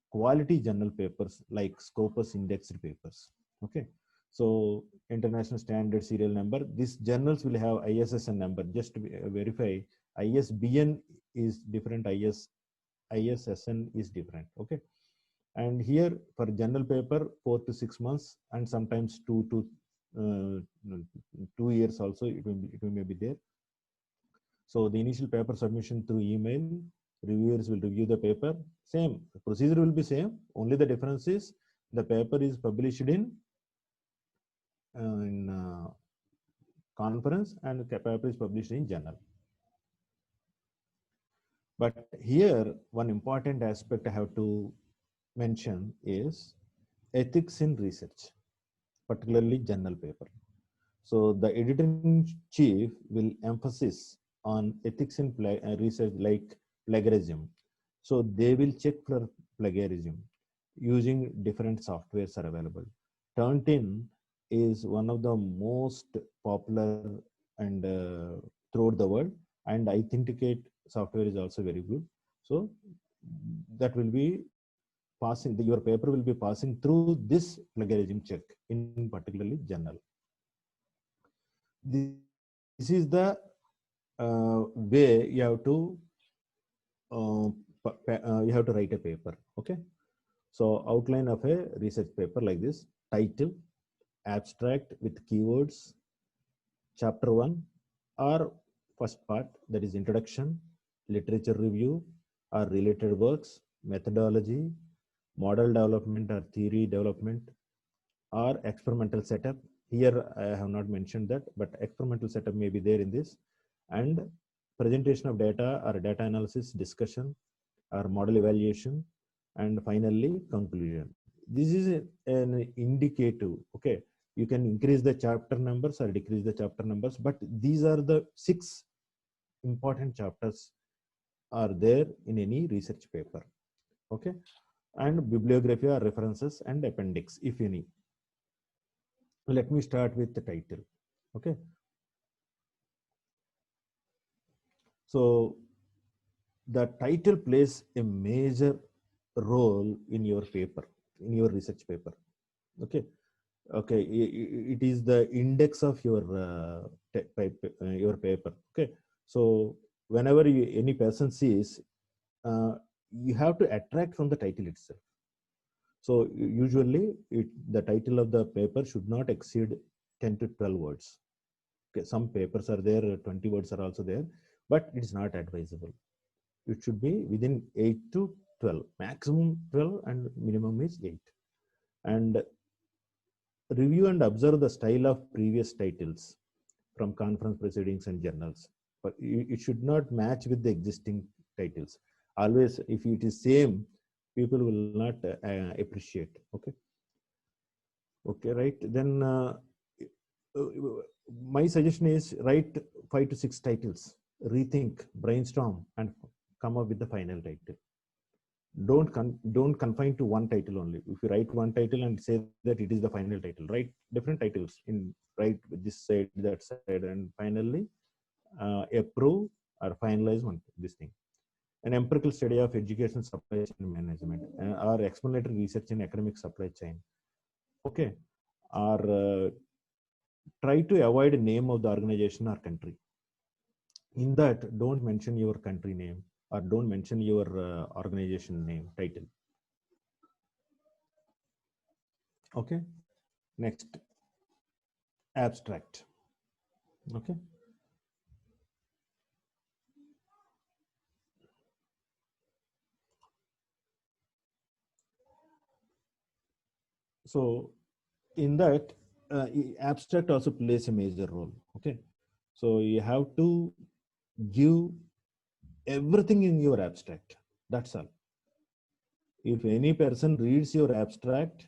quality journal papers like Scopus indexed papers. Okay, so international standard serial number. These journals will have ISSN number. Just to verify, ISBN is different, ISSN is different. Okay, and here for journal paper 4 to 6 months, and sometimes 2 years also it may be there. So the initial paper submission through email, reviewers will review the paper. Same procedure will be same. Only the difference is the paper is published in conference, and the paper is published in journal. But here one important aspect I have to mention is ethics in research, particularly journal paper. So the editor-in-chief will emphasize on ethics in research like plagiarism. So they will check for plagiarism using different softwares are available. Turnitin is one of the most popular and throughout the world, and iThingticate software is also very good. So that will be passing, your paper will be passing through this plagiarism check in particularly journal. This is the way you have to write a paper. Okay, so outline of a research paper like this: title, abstract with keywords, chapter 1 or first part, that is introduction, literature review or related works, methodology, model development or theory development, or experimental setup. Here I have not mentioned that, but experimental setup may be there in this, and presentation of data or data analysis, discussion or model evaluation, and finally conclusion. This is an indicative. Okay, you can increase the chapter numbers or decrease the chapter numbers, but these are the 6 important chapters are there in any research paper. Okay, and bibliography or references and appendix, if any. Let me start with the title. Okay, so the title plays a major role in your paper, in your research paper. Okay, it is the index of your your paper. Okay, so whenever any person sees, you have to attract from the title itself. So usually the title of the paper should not exceed 10 to 12 words. Okay, some papers are there, 20 words are also there, but it's not advisable. It should be within 8 to 12, maximum 12 and minimum is 8. And review and observe the style of previous titles from conference proceedings and journals. But it should not match with the existing titles. Always, if it is same, people will not appreciate. Okay. Okay, right. Then my suggestion is write 5 to 6 titles, rethink, brainstorm, and come up with the final title. Don't confine to one title only. If you write one title and say that it is the final title, write different titles in write this side, that side, and finally approve or finalize this thing. An empirical study of education supply chain management, or explanatory research in academic supply chain. Okay, or try to avoid name of the organization or country. In that, don't mention your country name or don't mention your organization name title. Okay, next, abstract. Okay, so in that, abstract also plays a major role. Okay, so you have to give everything in your abstract. That's all. If any person reads your abstract,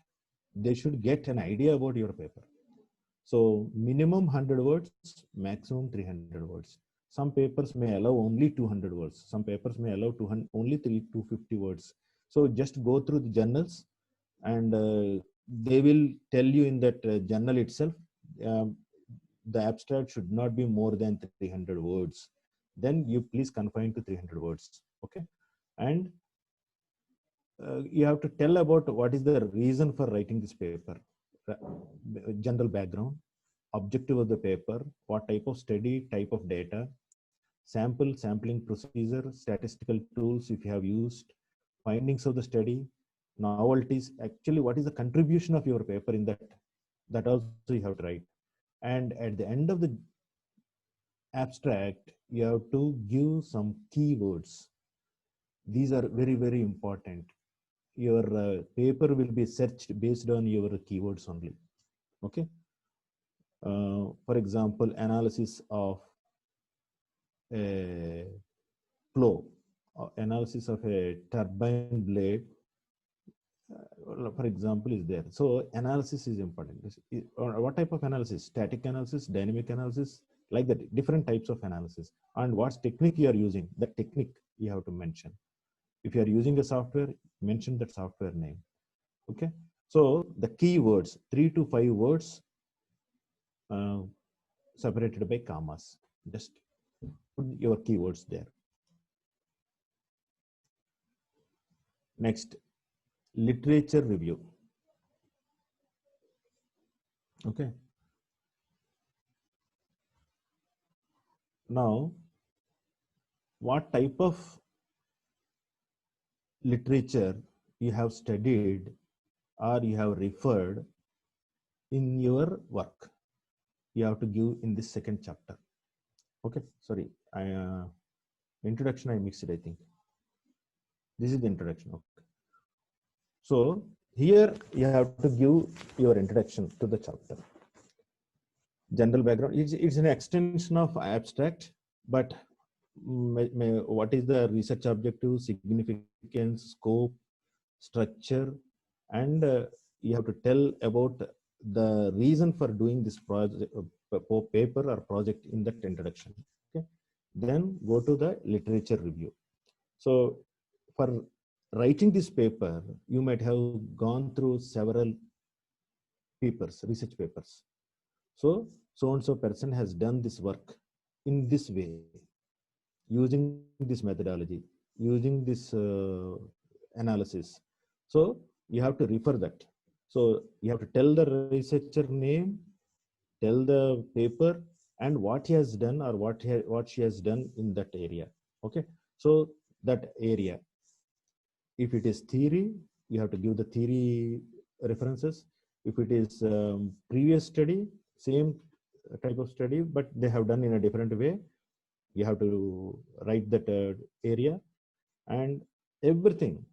they should get an idea about your paper. So minimum 100 words, maximum 300 words. Some papers may allow only 200 words. Some papers may allow only 250 words. So just go through the journals, and they will tell you in that journal itself, the abstract should not be more than 300 words. Then you please confine to 300 words. Okay, and you have to tell about what is the reason for writing this paper, general background, objective of the paper, what type of study, type of data, sampling procedure, statistical tools if you have used, findings of the study, novelties, actually what is the contribution of your paper in that also you have to write. And at the end of the abstract, you have to give some keywords. These are very, very important. Your paper will be searched based on your keywords only. Okay. For example, analysis of a flow, analysis of a turbine blade, for example, is there. So analysis is important. What type of analysis? Static analysis, dynamic analysis, like that, different types of analysis. And what technique you are using, the technique you have to mention. If you are using a software, mention that software name. Okay. So the keywords, 3 to 5 words, separated by commas. Just put your keywords there. Next, literature review. Okay. Now, what type of literature you have studied or you have referred in your work, you have to give in this second chapter. Okay, sorry, introduction I mixed it, I think. This is the introduction. Okay. So here you have to give your introduction to the chapter. General background, it's an extension of abstract, but what is the research objective, significance, scope, structure, and you have to tell about the reason for doing this project, paper or project in that introduction. Okay, then go to the literature review. So for writing this paper, you might have gone through several papers, research papers. So so-and-so person has done this work in this way, using this methodology, using this analysis. So you have to refer that. So you have to tell the researcher name, tell the paper, and what he has done or what she has done in that area. Okay, so that area. If it is theory, you have to give the theory references. If it is previous study, same type of study, but they have done in a different way, you have to write that area, and everything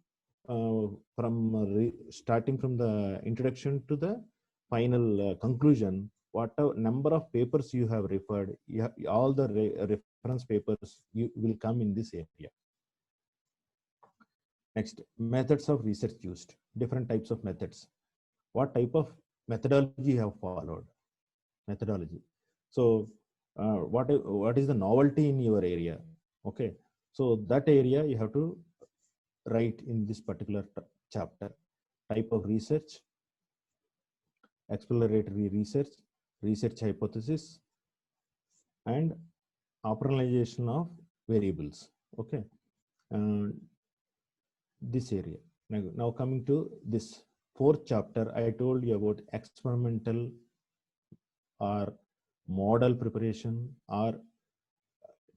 from starting from the introduction to the final conclusion. What number of papers you have referred, all the reference papers you will come in this area. Next, methods of research used, different types of methods. What type of methodology you have followed? Methodology. So what is the novelty in your area? Okay, so that area you have to write in this particular chapter. Type of research, exploratory research, research hypothesis, and operationalization of variables. Okay, this area. Now coming to this fourth chapter, I told you about experimental or model preparation or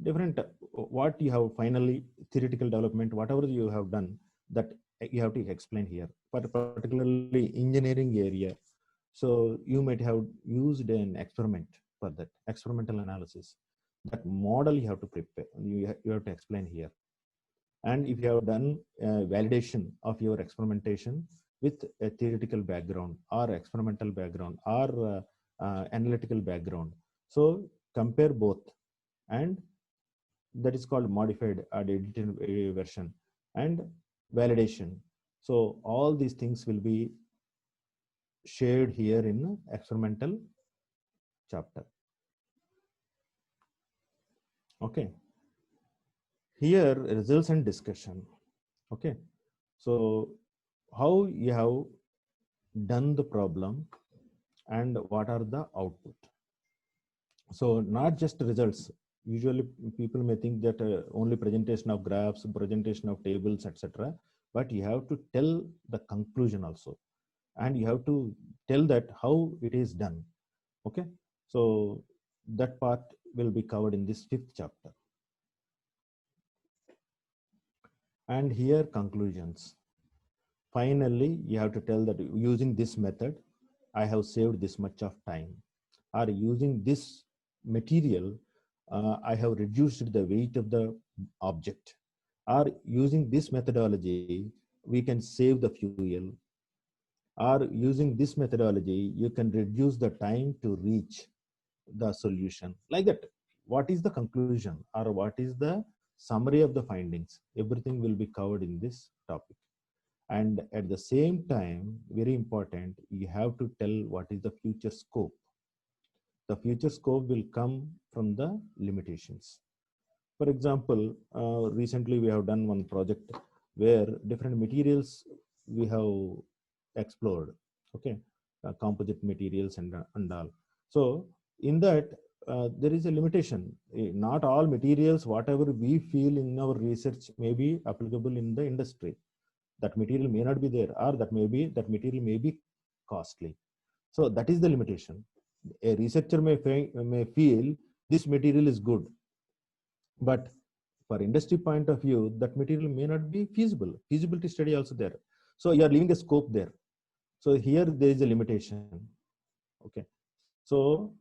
different what you have finally theoretical development, whatever you have done, that you have to explain here. But particularly engineering area, so you might have used an experiment for that experimental analysis. That model you have to prepare, you have to explain here. And if you have done validation of your experimentation with a theoretical background or experimental background or analytical background, so compare both, and that is called modified or edited version and validation. So all these things will be shared here in experimental chapter. Okay, here results and discussion. Okay, so how you have done the problem and what are the output. So not just results. Usually people may think that only presentation of graphs, presentation of tables, etc. But you have to tell the conclusion also, and you have to tell that how it is done. Okay, so that part will be covered in this fifth chapter. And here conclusions. Finally, you have to tell that using this method, I have saved this much of time, or using this material, I have reduced the weight of the object, or using this methodology, we can save the fuel, or using this methodology, you can reduce the time to reach the solution. Like that, what is the conclusion or what is the summary of the findings? Everything will be covered in this topic. And at the same time, very important, you have to tell what is the future scope. The future scope will come from the limitations. For example, recently we have done one project where different materials we have explored, okay, composite materials and all. So in that, there is a limitation. Not all materials, whatever we feel in our research, may be applicable in the industry. That material may not be there, or that material may be costly. So that is the limitation. A researcher may feel this material is good, but for industry point of view, that material may not be feasible. Feasibility study also there. So you are leaving a scope there. So here there is a limitation. Okay. So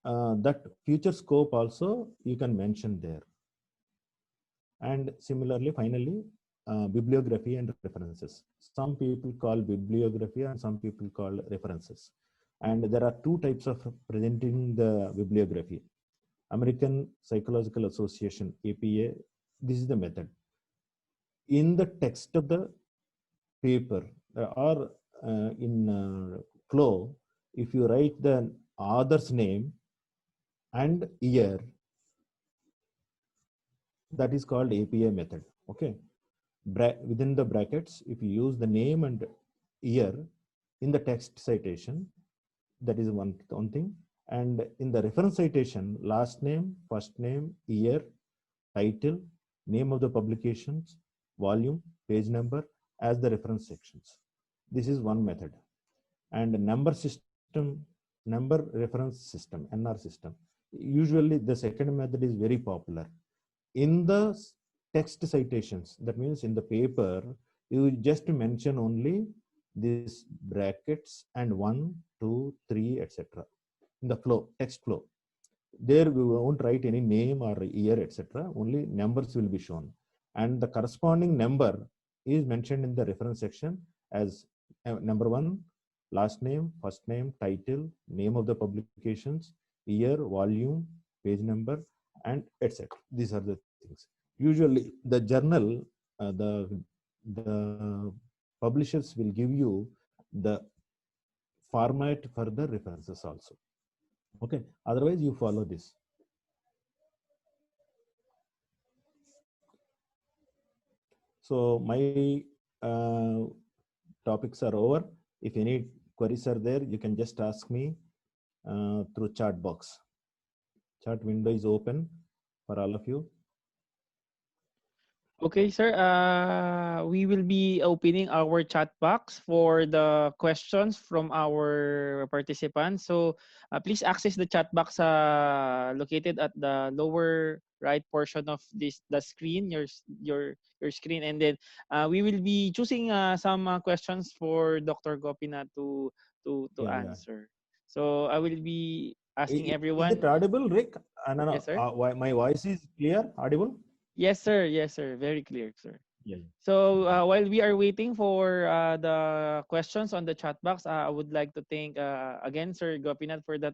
that future scope also you can mention there. And similarly, finally, bibliography and references. Some people call bibliography and some people call references. And there are two types of presenting the bibliography. American Psychological Association, APA, this is the method. In the text of the paper or in flow, if you write the author's name and year, that is called APA method. Okay. within the brackets, if you use the name and year in the text citation, that is one thing. And in the reference citation, last name, first name, year, title, name of the publications, volume, page number as the reference sections. This is one method. And number reference system, NR system. Usually the second method is very popular. In the text citations, that means in the paper, you just mention only these brackets and 1, 2, 3, etc. In the flow, text flow. There we won't write any name or year, etc. Only numbers will be shown. And the corresponding number is mentioned in the reference section as number 1, last name, first name, title, name of the publications, year, volume, page number, and etc. These are the things. Usually the journal, the publishers will give you the format for the references also. Okay, otherwise you follow this. So my topics are over. If any queries are there, you can just ask me through chat box. Chat window is open for all of you. Okay, sir. We will be opening our chat box for the questions from our participants. So please access the chat box located at the lower right portion of the screen, your screen, and then we will be choosing some questions for Dr. Gopinath to answer. So I will be asking everyone. Is it audible, Rick? No, Yes, sir. My voice is clear, audible? Yes, sir. Yes, sir. Very clear, sir. Yeah. So while we are waiting for the questions on the chat box, I would like to thank again Sir Gopinath for that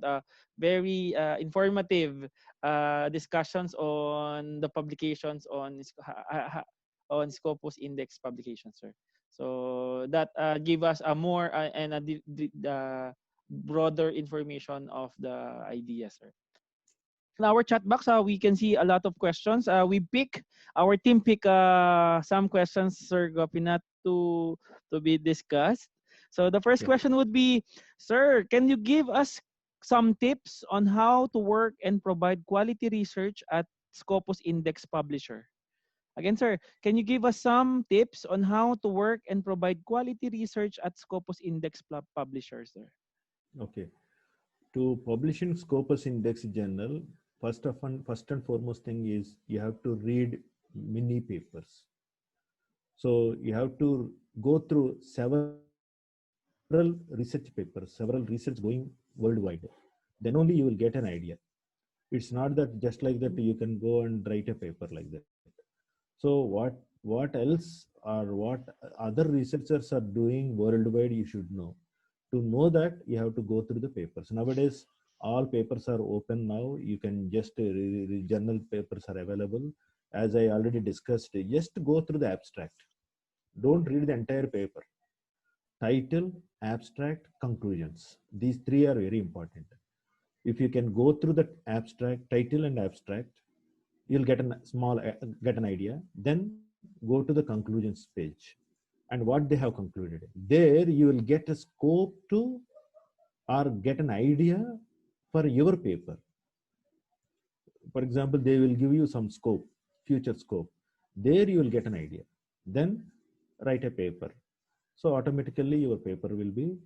very informative discussions on the publications on Scopus Index publications, sir. So that give us a more and a broader information of the idea, sir. In our chat box, we can see a lot of questions. Our team pick some questions, Sir Gopinath, to be discussed. So the first question would be, sir, can you give us some tips on how to work and provide quality research at Scopus Index Publisher? Again, sir, can you give us some tips on how to work and provide quality research at Scopus Index Publisher, sir? Okay. To publish in Scopus Index Journal, first and foremost thing is you have to read many papers. So you have to go through several research papers, several research going worldwide. Then only you will get an idea. It's not that just like that you can go and write a paper like that. So what else or what other researchers are doing worldwide, you should know. To know that, you have to go through the papers. Nowadays, all papers are open now. You can just journal papers are available. As I already discussed, just go through the abstract. Don't read the entire paper. Title, abstract, conclusions. These three are very important. If you can go through the abstract, title and abstract, you'll get an idea. Then go to the conclusions page and what they have concluded. There you will get a scope to or get an idea for your paper. For example, they will give you some scope, future scope. There you will get an idea. Then write a paper. So automatically your paper will be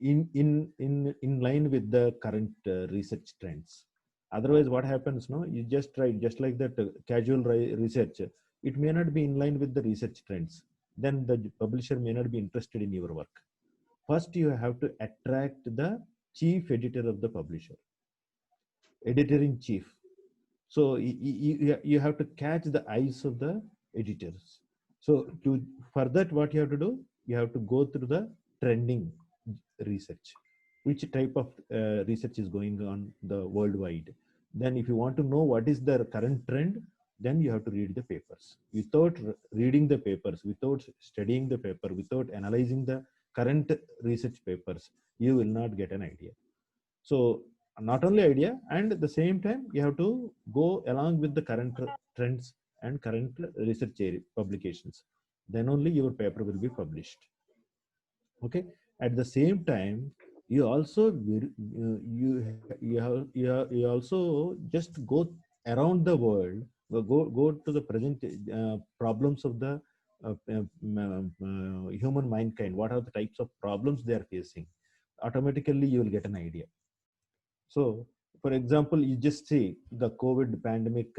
in line with the current research trends. Otherwise, what happens? No, you just write just like that casual research. It may not be in line with the research trends. Then the publisher may not be interested in your work. First, you have to attract the chief editor of the publisher, editor-in-chief. So you have to catch the eyes of the editors. So for that, what you have to do, you have to go through the trending research. Which type of research is going on the worldwide? Then if you want to know what is the current trend, then you have to read the papers. Without reading the papers, without studying the paper, without analyzing the current research papers, you will not get an idea. So not only idea, and at the same time, you have to go along with the current trends and current research publications. Then only your paper will be published. Okay. At the same time, you also you also just go around the world, go to the present problems of the human mankind. What are the types of problems they are facing? Automatically, you will get an idea. So, for example, you just see the COVID pandemic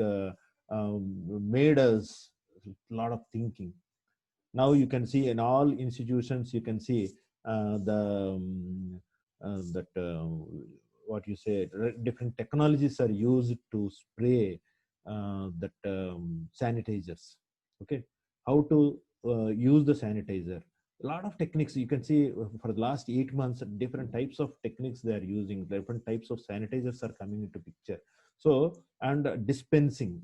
made us a lot of thinking. Now you can see in all institutions, you can see the that what you say, different technologies are used to spray that sanitizers. Okay, how to use the sanitizer? A lot of techniques you can see for the last 8 months. Different types of techniques they are using. Different types of sanitizers are coming into picture. So, and dispensing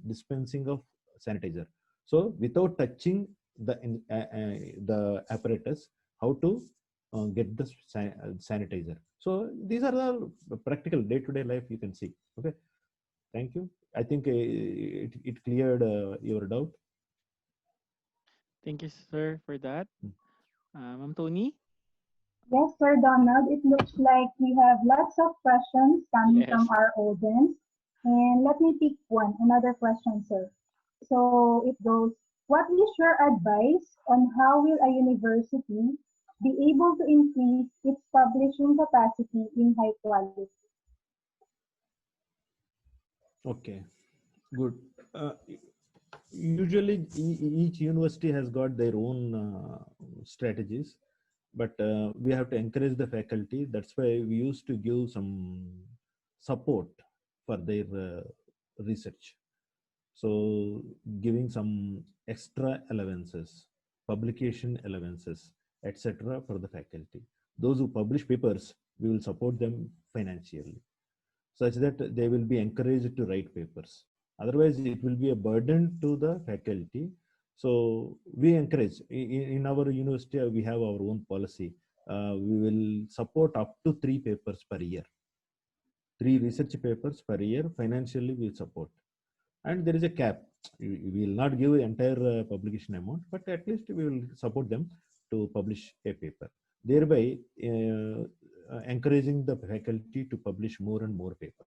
of sanitizer. So without touching the apparatus, how to get the sanitizer. So these are the practical day-to-day life you can see. Okay, thank you. I think it cleared your doubt. Thank you, sir, for that. Ma'am Tony? Yes, Sir Donald, it looks like we have lots of questions coming from Yes. our audience. And let me pick another question, sir. So it goes, what is your advice on how will a university be able to increase its publishing capacity in high quality? Okay, good. Usually, each university has got their own strategies, but we have to encourage the faculty. That's why we used to give some support for their research. So, giving some extra allowances, publication allowances, etc., for the faculty. Those who publish papers, we will support them financially, such that they will be encouraged to write papers. Otherwise, it will be a burden to the faculty. So we encourage in our university, we have our own policy. We will support up to 3 papers per year, 3 research papers per year. Financially, we support, and there is a cap. We will not give entire publication amount, but at least we will support them to publish a paper, thereby encouraging the faculty to publish more and more papers.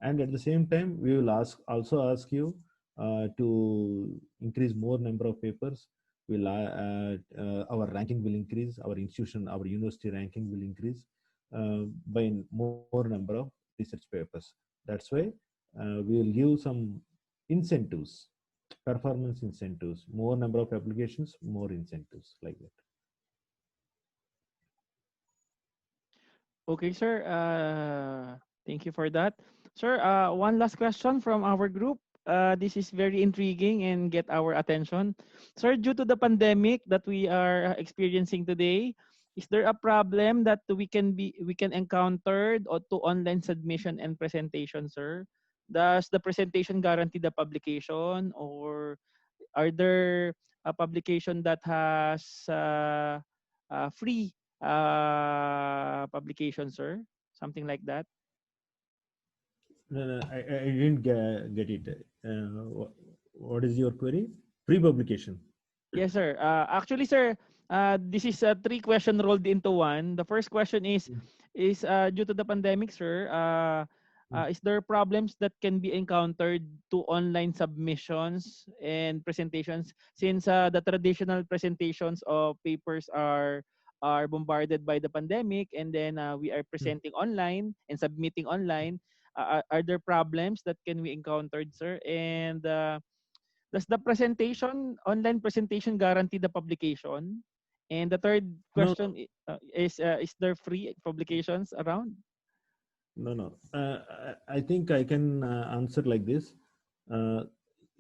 And at the same time, we will also ask you to increase more number of papers. Will our ranking will increase, our institution, our university ranking will increase by more number of research papers. That's why we will give some incentives, performance incentives, more number of applications, more incentives, like that. Okay, sir. Thank you for that. Sir, one last question from our group. This is very intriguing and get our attention. Sir, due to the pandemic that we are experiencing today, is there a problem that we can encounter to online submission and presentation, sir? Does the presentation guarantee the publication, or are there a publication that has free publication, sir? Something like that. No, no, I didn't get it. What is your query? Pre-publication. Yes, sir. Actually, sir, this is a three question rolled into one. The first question is due to the pandemic, sir. Is there problems that can be encountered to online submissions and presentations, since the traditional presentations of papers are bombarded by the pandemic, and then we are presenting online and submitting online? Are there problems that can be encountered, sir? And does the online presentation guarantee the publication? And the third No, question is there free publications around? no. I think I can answer like this. Uh,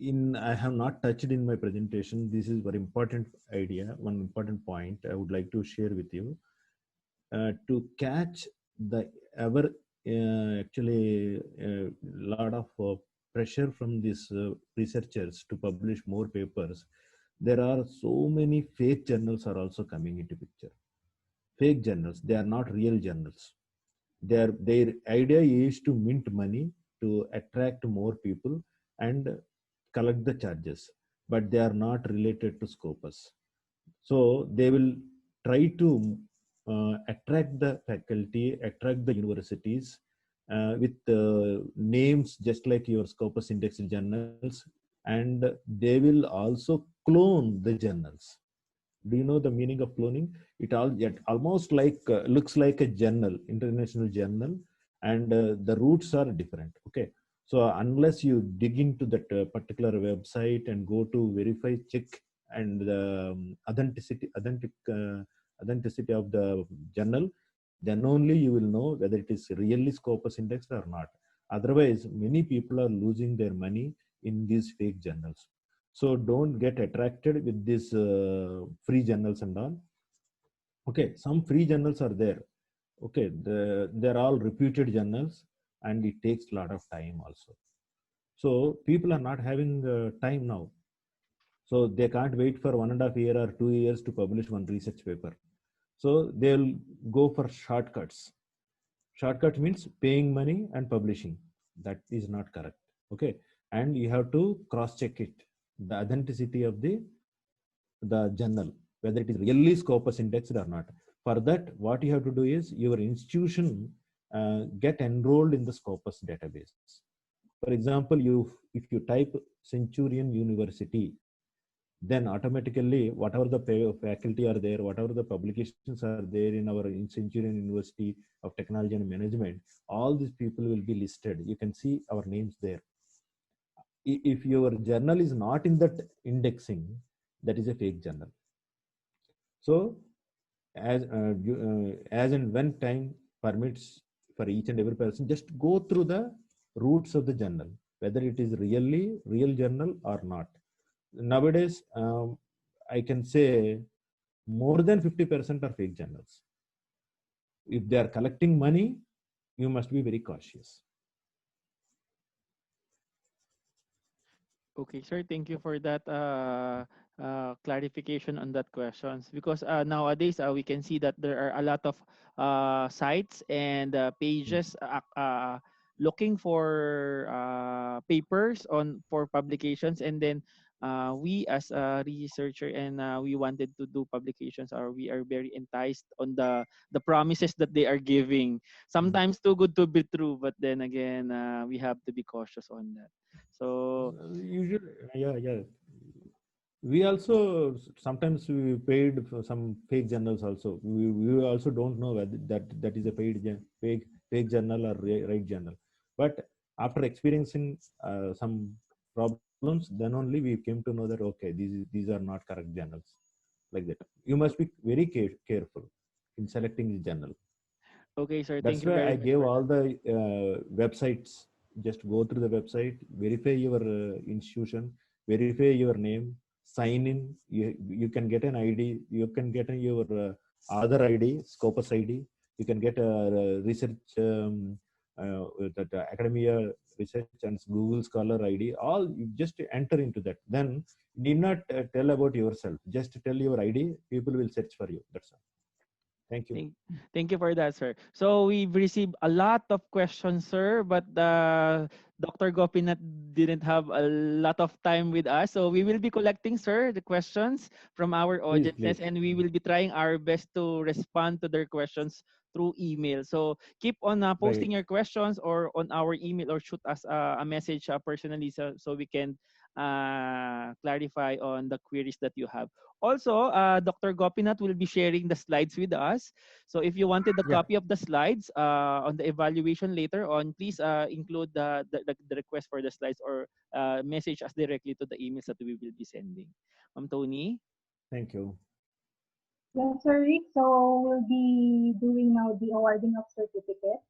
I have not touched in my presentation. This is very important idea. One important point I would like to share with you. To catch the ever actually a lot of pressure from these researchers to publish more papers. There are so many fake journals are also coming into picture. Fake journals, they are not real journals. Their idea is to mint money, to attract more people, and collect the charges, but they are not related to Scopus. So they will try to attract the faculty, attract the universities with names just like your Scopus indexed journals, and they will also clone the journals. Do you know the meaning of cloning? It all yet almost like looks like a journal, international journal, and the roots are different. Okay, so unless you dig into that particular website and go to verify, check, and the authenticity of the journal, then only you will know whether it is really Scopus indexed or not. Otherwise, many people are losing their money in these fake journals. So don't get attracted with these free journals and all. Okay, some free journals are there. Okay, they're all reputed journals, and it takes a lot of time also. So people are not having time now. So they can't wait for 1.5 years or 2 years to publish one research paper. So they'll go for shortcuts. Shortcut means paying money and publishing. That is not correct. Okay, and you have to cross check it, the authenticity of the journal, whether it is really Scopus indexed or not. For that, what you have to do is your institution get enrolled in the Scopus database. For example, if you type Centurion University, then automatically whatever the faculty are there, whatever the publications are there in our Centurion University of Technology and Management, all these people will be listed. You can see our names there. If your journal is not in that indexing, that is a fake journal. So as and when time permits for each and every person, just go through the roots of the journal, whether it is really real journal or not. Nowadays, I can say more than 50% are fake journals. If they are collecting money, you must be very cautious. Okay, sir. Thank you for that clarification on that questions. Because nowadays we can see that there are a lot of sites and pages looking for papers on for publications, and then we as a researcher and we wanted to do publications, or we are very enticed on the promises that they are giving. Sometimes too good to be true, but then again we have to be cautious on that. So Usually, yeah. We also sometimes we paid for some fake journals also. We also don't know whether that is a fake journal or right journal. But after experiencing some problems, then only we came to know that okay, these are not correct journals, like that. You must be very careful in selecting the journal. okay, sir. Thank That's you why very I much gave for all that. the websites. Just go through the website, verify your institution, verify your name, sign in. You can get an ID. You can get your other ID, Scopus ID. You can get a research that academia research and Google Scholar ID. All you just enter into that. Then need not tell about yourself. Just tell your ID. People will search for you. That's all. Thank you. Thank you for that, sir. So we've received a lot of questions, sir, but Dr. Gopinath didn't have a lot of time with us. So we will be collecting, sir, the questions from our Please. audiences, and we will be trying our best to respond to their questions through email. So keep on Right. posting your questions or on our email, or shoot us a message personally, so we can clarify on the queries that you have. Also, Dr. Gopinath will be sharing the slides with us. So if you wanted the Yeah. copy of the slides on the evaluation later on, please include the request for the slides, or message us directly to the emails that we will be sending. Ma'am Tony? Thank you. Yes, sir, Rick. So we'll be doing now the awarding of certificates.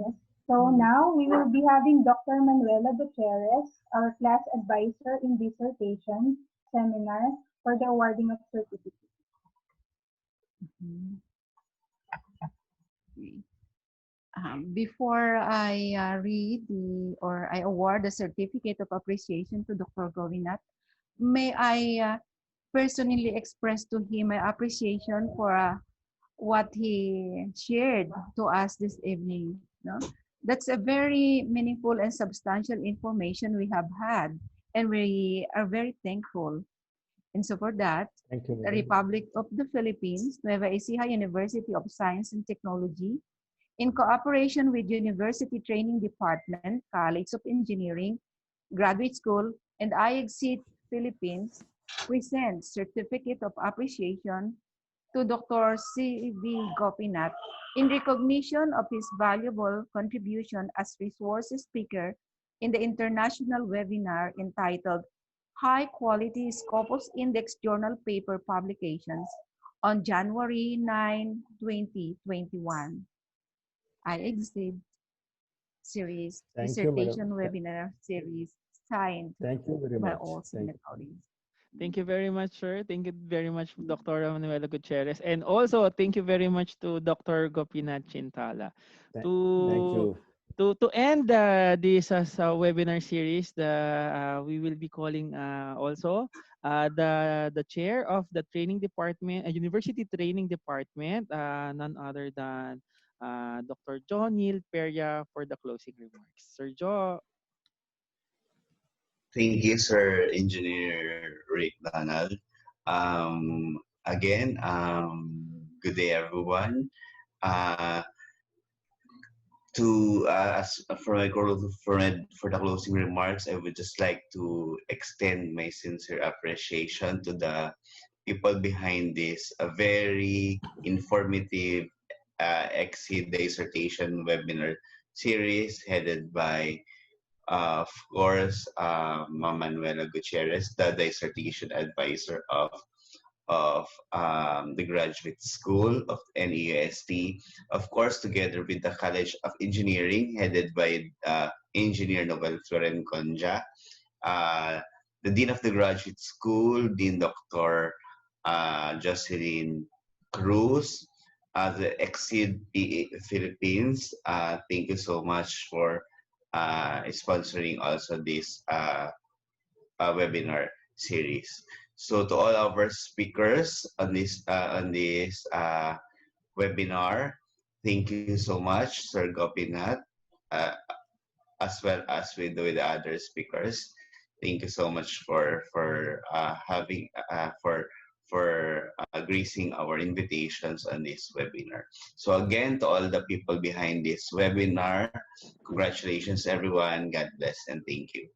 Yes. So now we will be having Dr. Manuela Gutierrez, our class advisor in dissertation seminar, for the awarding of certificates. Mhm. Before I read or I award the certificate of appreciation to Dr. Govinath, may I personally express to him my appreciation for what he shared to us this evening. No? That's a very meaningful and substantial information we have had, and we are very thankful. And so for that, Thank you, the madam. Republic of the Philippines, Nueva Ecija University of Science and Technology, in cooperation with University Training Department, College of Engineering, Graduate School, and IEGC Philippines, presents Certificate of Appreciation to Dr. C.V. Gopinath in recognition of his valuable contribution as resource speaker in the international webinar entitled High Quality Scopus Index Journal Paper Publications on January 9, 2021. I exit series, Thank you, madam. dissertation webinar series signed Thank you very by much. all Thank you. signatories. Thank you very much, sir. Thank you very much, Dr. Manuela Gutierrez. And also, thank you very much to Dr. Gopinath Chintala. Thank To you. to end this webinar series, we will be calling also the chair of the training department, university training department, none other than Dr. John Neil Peria for the closing remarks. Sir Jo. Thank you, Sir Engineer Rick Donald. Again, good day, everyone. For for the closing remarks, I would just like to extend my sincere appreciation to the people behind this a very informative exceed dissertation webinar series headed by of course, Manuela Gutierrez, the dissertation advisor of the Graduate School of NEUST, of course, together with the College of Engineering, headed by Engineer Noel Floren Conja, uh, the Dean of the Graduate School, Dean Dr. Jocelyn Cruz, the Exceed Philippines. Thank you so much for sponsoring also this webinar series. So to all our speakers on this webinar, thank you so much, Sir Gopinath, uh, as well as with the other speakers. Thank you so much for having for gracing our invitations on this webinar. So again, to all the people behind this webinar, congratulations everyone. God bless and thank you.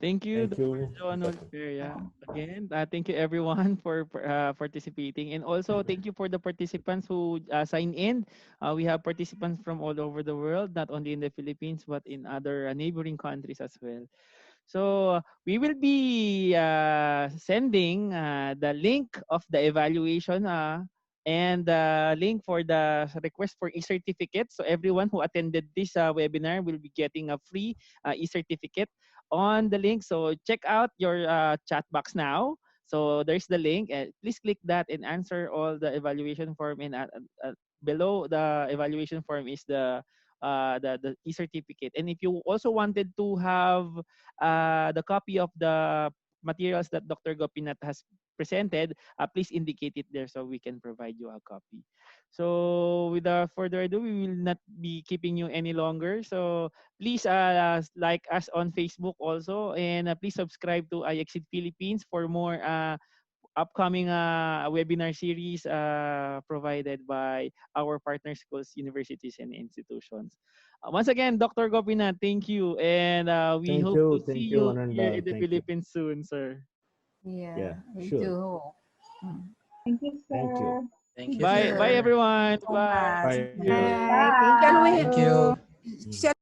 Thank you, Thank Dr. you. John Olperia. Again, thank you everyone for participating. And also, thank you for the participants who signed in. We have participants from all over the world, not only in the Philippines, but in other neighboring countries as well. So we will be sending the link of the evaluation and the link for the request for e-certificate. So everyone who attended this webinar will be getting a free e-certificate on the link. So check out your chat box now. So there's the link. Please click that and answer all the evaluation form. And below the evaluation form is the e-certificate. And if you also wanted to have the copy of the materials that Dr. Gopinath has presented, please indicate it there so we can provide you a copy. So without further ado, we will not be keeping you any longer. So please like us on Facebook also, and please subscribe to iExceed Philippines for more upcoming webinar series provided by our partner schools, universities, and institutions. Once again, Dr. Gopinath, thank you. And we hope to see Thank you, you here Ananda. in the Thank you. Philippines soon, sir. Yeah, Yeah, me sure. too. Mm. Thank you, Thank you. sir. Thank Thank you, Bye. Bye, sir. you everyone. so Bye. much. Bye. Yeah. Bye. Shall Thank we, Thank you. Mm. shall